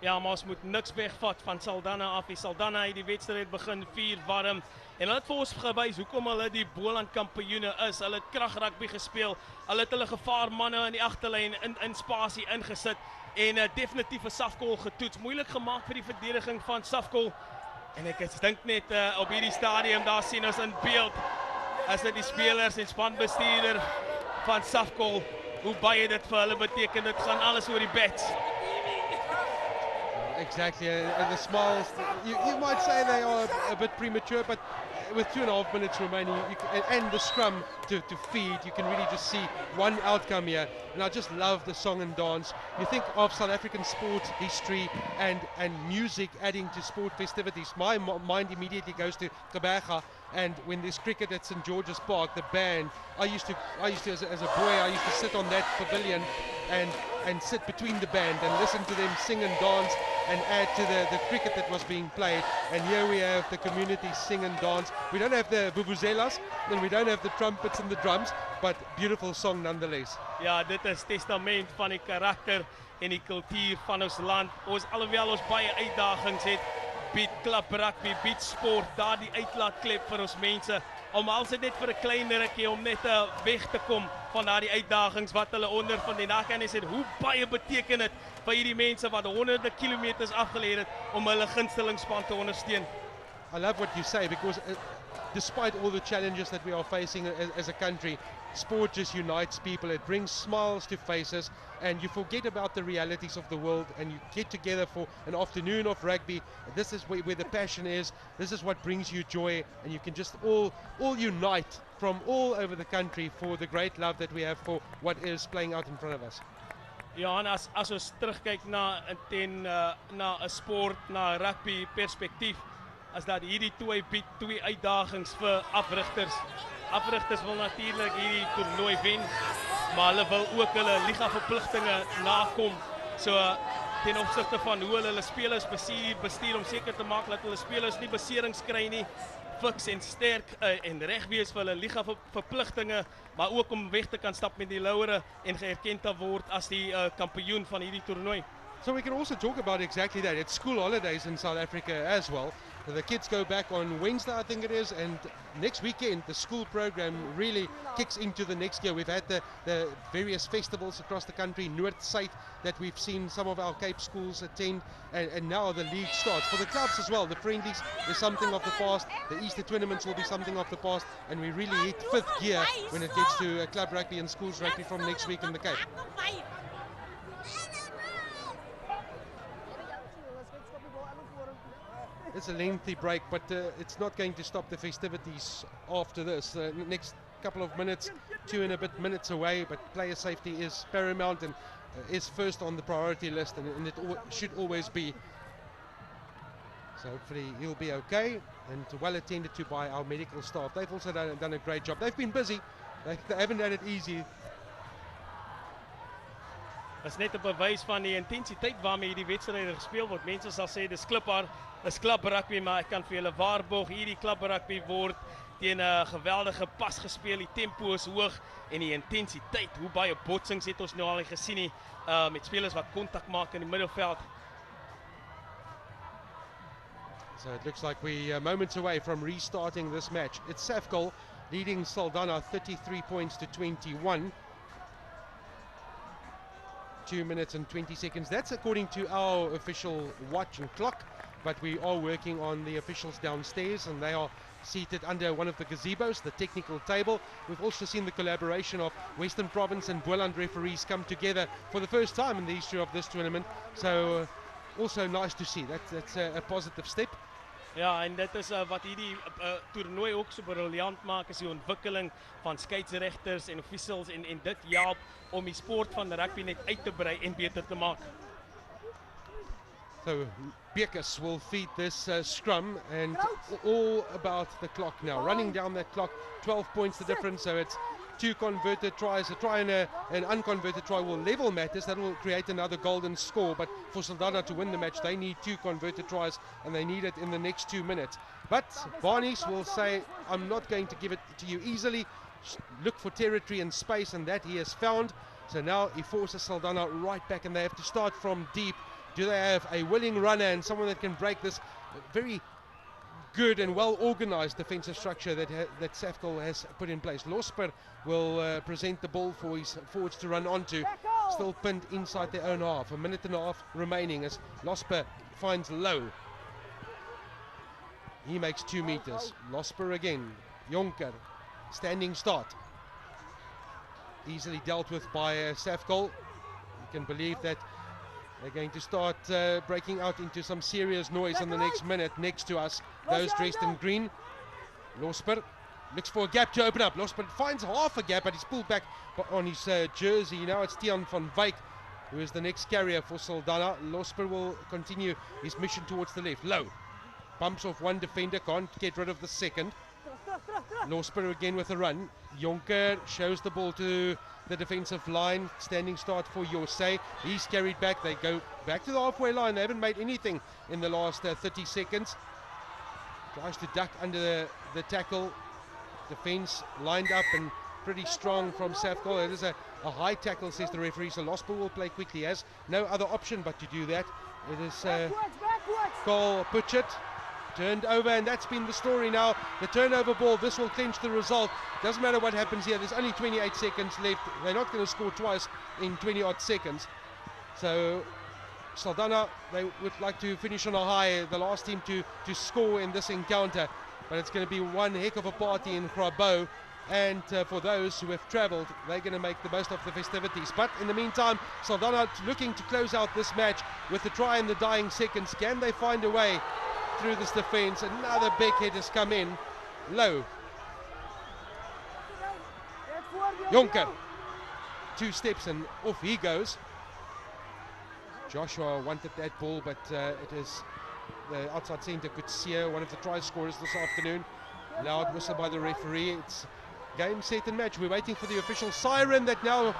Ja, maar ons moet niks wegvat van Saldanha af. Die Saldanha het die wedstryd begin 4 warm. En hulle het vir ons gewys hoekom hulle die Boland kampioene is. Hulle het kragrugby gespeel. Hulle het hulle gevaarmanne in die agterlyn in spasie ingesit en definitief vir Safcol getoets. Moeilik gemaak vir die verdediging van Safcol. En ek dink net op hierdie stadium daar sien ons in beeld as dit die spelers en spanbestuurder van Safcol hoe baie dit vir hulle beteken. Dit gaan alles oor die bets. Exactly, and the smiles, you might say they are a bit premature, but with 2.5 minutes remaining and the scrum to feed, you can really just see one outcome here. And I just love the song and dance. You think of South African sport history and music adding to sport festivities. My mind immediately goes to Gqeberha, and when there's cricket at St. George's Park, the band. I used to as a boy, I used to sit on that pavilion and sit between the band and listen to them sing and dance and add to the cricket that was being played. And here we have the community sing and dance. We don't have the vuvuzelas and we don't have the trumpets and the drums, but beautiful song nonetheless. Ja, dit is testament van die karakter en die kultuur van ons land. Ons alhoewel ons baie uitdagings het, bied klub rugby, bied sport, daar die uitlaatklep vir ons mense, om als dit net vir 'n klein rukkie om net weg te kom van daardie uitdagings wat hulle ondervind. En daar kan jy sê hoe baie beteken dit vir hierdie mense wat honderde kilometers afgelê het om hulle gunstelingsspan te ondersteun. I love what you say, because despite all the challenges that we are facing as a country, sport just unites people. It brings smiles to faces, and you forget about the realities of the world, and you get together for an afternoon of rugby. This is where the passion is. This is what brings you joy, and you can just all unite from all over the country for the great love that we have for what is playing out in front of us. Ja, en as ons terugkyk na 'n sport, na rugby perspektief, as dat hierdie bied twee uitdagings vir afrigters. Afrigters wil natuurlik hierdie toernooi wen, maar hulle wil ook hulle liga verpligtinge nakom So ten opsigte van hoe hulle spelers bestuur om seker te maak dat hulle spelers nie beserings kry nie, fiks en sterk en reg wees vir hulle liga verpligtinge, maar ook om weg te kan stap met die laure en geerken te word as die kampioen van hierdie toernooi. So we can also talk about exactly that. It's school holidays in South Africa as well. The kids go back on Wednesday, I think it is, and next weekend the school program really kicks into the next year. We've had the various festivals across the country, Noordsite, that we've seen some of our Cape schools attend, and now the league starts. For the clubs as well, the friendlies is something of the past, the Easter tournaments will be something of the past, and we really hit fifth gear when it gets to club rugby and schools rugby from next week in the Cape. It's a lengthy break, but it's not going to stop the festivities after this. Next couple of minutes, 2 and a bit minutes away, but player safety is paramount and is first on the priority list, and it should always be. So hopefully he'll be okay and well attended to by our medical staff. They've also done a great job. They've been busy. They haven't had it easy. Dat is net 'n bewys van die intensiteit waarmee hierdie wedstryde gespeel word. Mense sal sê dis klipbaar, is klub rugby, maar ek kan vir julle waarborg hierdie klub rugby word teen 'n geweldige pas gespeel. Die tempo is hoog en die intensiteit, hoe baie botsings het ons nou al gesien nie met spelers wat kontak maak in die middelveld. So it looks like we moments away from restarting this match. It's Safcol leading Saldanha 33 points to 21. 2 minutes and 20 seconds. That's according to our official watch and clock, but we are working on the officials downstairs, and they are seated under one of the gazebos, the technical table. We've also seen the collaboration of Western Province and Boland referees come together for the first time in the history of this tournament. So also nice to see. That's a positive step. Ja, en dit is wat hierdie toernooi ook so briljant maak, is die ontwikkeling van skeieregters en officials en dit help om die sport van rugby net uit te brei en beter te maak. So Bekus will feed this scrum, and all about the clock now. Running down that clock, 12 points the difference, so it's 2 converted tries. A try and an unconverted try will level matters. That will create another golden score, but for Saldanha to win the match, they need 2 converted tries, and they need it in the next 2 minutes. But Barnes will say, I'm not going to give it to you easily. Look for territory and space, and that he has found. So now he forces Saldanha right back, and they have to start from deep. Do they have a willing runner and someone that can break this very good and well organized defensive structure that Safcol has put in place? Losper will present the ball for his forwards to run onto. Still pinned inside their own half. 1.5 minutes remaining as Losper finds Low. He makes 2 meters. Losper again. Jonker. Standing start. Easily dealt with by Safcol. You can believe that they're going to start breaking out into some serious noise in the next minute next to us. Those dressed in green. Losper looks for a gap to open up. Losper finds half a gap, but he's pulled back on his jersey. Now it's Tian van Wyk, who is the next carrier for Saldanha. Losper will continue his mission towards the left. Low. Bumps off one defender, can't get rid of the second. Losper again with a run. Jonker shows the ball to the defensive line. Standing start for Jose. He's carried back. They go back to the halfway line. They haven't made anything in the last 30 seconds. Tries to duck under the tackle. Defense lined up and pretty strong from Safcol. It is a high tackle, says the referee. So Losper will play quickly. He has no other option but to do that. It is Cole Putchett. Turned over, and that's been the story now. The turnover ball, this will clinch the result. Doesn't matter what happens here. There's only 28 seconds left. They're not going to score twice in 20-odd seconds. So Saldanha, they would like to finish on a high. The last team to score in this encounter. But it's going to be one heck of a party in Grabo. And for those who have travelled, they're going to make the most of the festivities. But in the meantime, Saldanha looking to close out this match with the try in the dying seconds. Can they find a way through this defense? Another big hit has come in. Low. Jonker. 2 steps and off he goes. Joshua wanted that ball, but it is the outside centre Kutsia, one of the try scorers this afternoon. Loud whistle by the referee. It's game, set and match. We're waiting for the official siren that now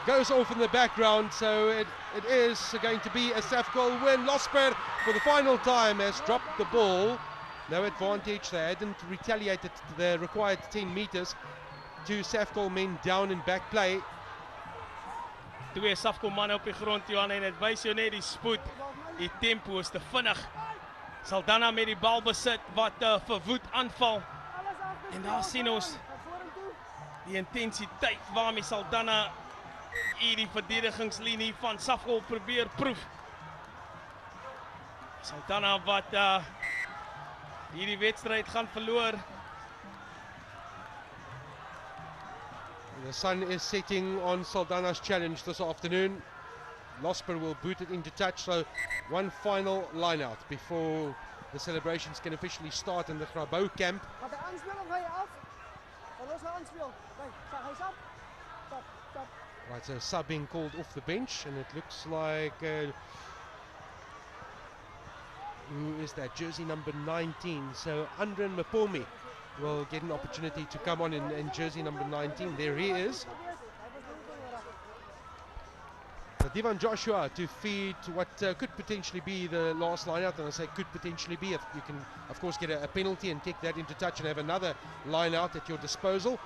goes off in the background, so it is going to be a Safcol win. Losper for the final time has dropped the ball. No advantage, they hadn't retaliated the required 10 meters. Two Safcol men down in back play. Twee Safcol manne op die grond, Johan, en het wys jou net die spoed, die tempo is te vinnig. Saldanha met die bal besit wat verwoed aanval. En daar sien ons die intensiteit waarmee Saldanha hierdie verdedigingslinie van Safcol probeer proef. Saldanha wat hierdie wedstryd gaan verloor. The sun is setting on Saldanha's challenge this afternoon. Losper will boot it into touch, so one final line out before the celebrations can officially start in the Grabouw camp. Gaat hij aanspelen of ga je af? Dan los hij aanspelen. Kijk, hij is af. Stop, stop. Right, so sub being called off the bench, and it looks like who is that? Jersey number 19. So Andren Mapomi will get an opportunity to come on in jersey number 19. There he is. So Divan Joshua to feed what could potentially be the last line out, and I say could potentially be. If you can, of course, get a penalty and take that into touch and have another line out at your disposal.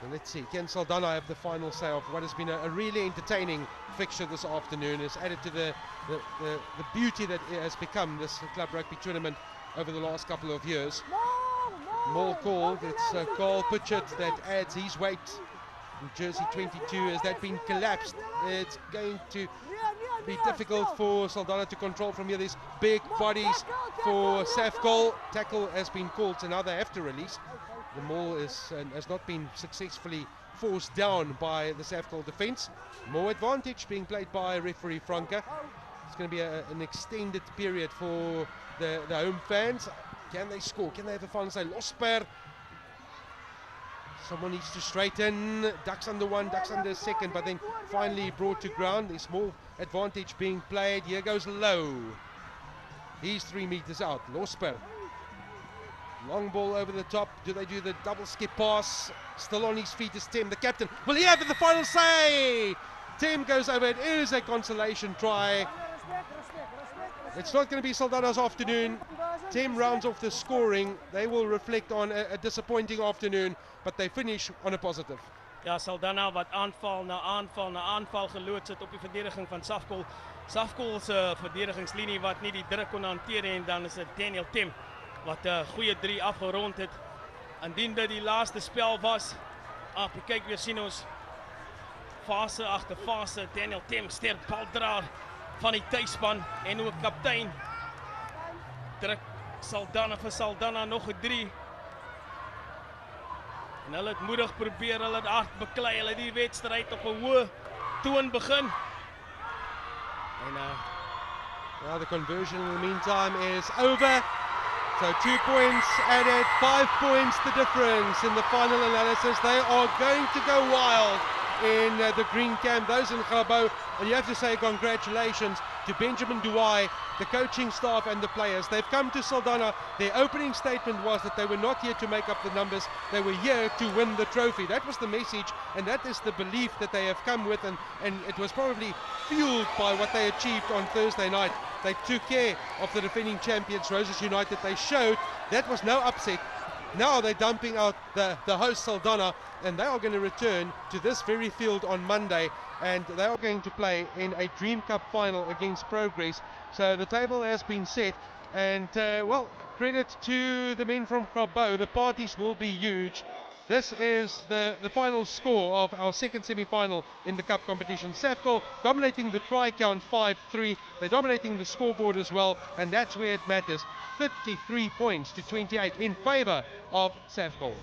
And let's see, can Saldanha have the final say of what has been a really entertaining fixture this afternoon? It's added to the beauty that it has become this club rugby tournament over the last couple of years. Maul called, it's Carl Pritchard that adds his weight in jersey 22. Has that been collapsed? It's going to be difficult for Saldanha to control from here. These big bodies for Safcol. Tackle has been called, so now they have to release. The maul has not been successfully forced down by the Safcol defence. More advantage being played by referee Franke. It's going to be an extended period for the home fans. Can they score? Can they have a final say? Losper. Someone needs to straighten. Ducks under one, ducks under second, but then finally brought to ground. There's more advantage being played. Here goes Low. He's 3 meters out. Losper. Long ball over the top. Do they do the double skip pass? Still on his feet is Tim, the captain. Will he have the final say? Tim goes over. It is a consolation try. It's not going to be Saldanha's afternoon. Tim rounds off the scoring. They will reflect on a disappointing afternoon, but they finish on a positive. Ja, Saldanha wat aanval na aanval na aanval geloods het op die verdediging van Safcol. Safcol se verdedigingslinie wat nie die druk kon hanteer en dan is dit Daniel Tim wat 'n goeie 3 afgerond het. Indien dit die laaste spel was, kyk weer sien ons fase agter fase. Daniel Tim, sterk baldraer van die tuisspan en ook kaptein. Druk Saldanha vir Saldanha nog 'n 3. En hulle het moedig probeer, hulle het hard beklei, hulle die wedstryd op 'n hoë toon begin. En now the conversion in the meantime is over. So 2 points added, 5 points the difference in the final analysis. They are going to go wild in the green camp, those in Grabouw, and you have to say congratulations to Benjamin Douai, the coaching staff and the players. They've come to Saldanha. Their opening statement was that they were not here to make up the numbers, they were here to win the trophy. That was the message, and that is the belief that they have come with, and it was probably fueled by what they achieved on Thursday night. They took care of the defending champions, Roses United. They showed that was no upset. Now they're dumping out the host Saldanha, and they are going to return to this very field on Monday, and they are going to play in a Dream Cup final against Progress. So the table has been set, and well, credit to the men from Grabouw. The parties will be huge. This is the final score of our second semi-final in the cup competition. Safcol dominating the try count 5-3. They're dominating the scoreboard as well, and that's where it matters. 33 points to 28 in favour of Safcol.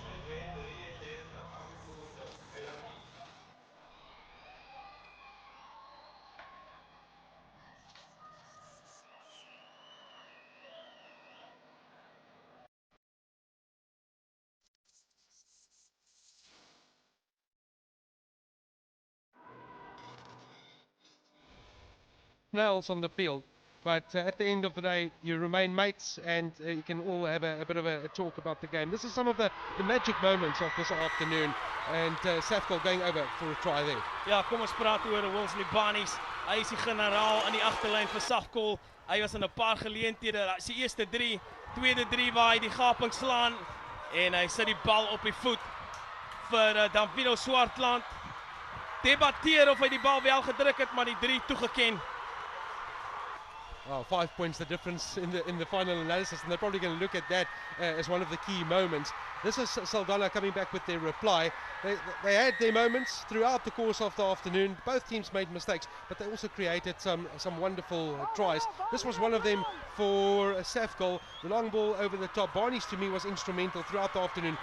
Nails on the field. But at the end of the day, you remain mates, and you can all have a bit of a talk about the game. This is some of the magic moments of this afternoon, and Safkol going over for a try there. Ja, kom ons praat oor Wills Libani's. Hy is die generaal aan die agterlyn vir Safkol. Hy was in 'n paar geleenthede, sy eerste 3, tweede 3 waar hy die gaping slaan en hy sit die bal op die voet vir Danvino Swartland. Debatteer of hy die bal wel gedruk het, maar die 3 toegeken. Oh, 5 points the difference in the final analysis, and they're probably going to look at that as one of the key moments. This is Saldanha coming back with their reply. They had their moments throughout the course of the afternoon. Both teams made mistakes, but they also created some wonderful tries. This was one of them for Safkol. The long ball over the top. Barnes to me was instrumental throughout the afternoon.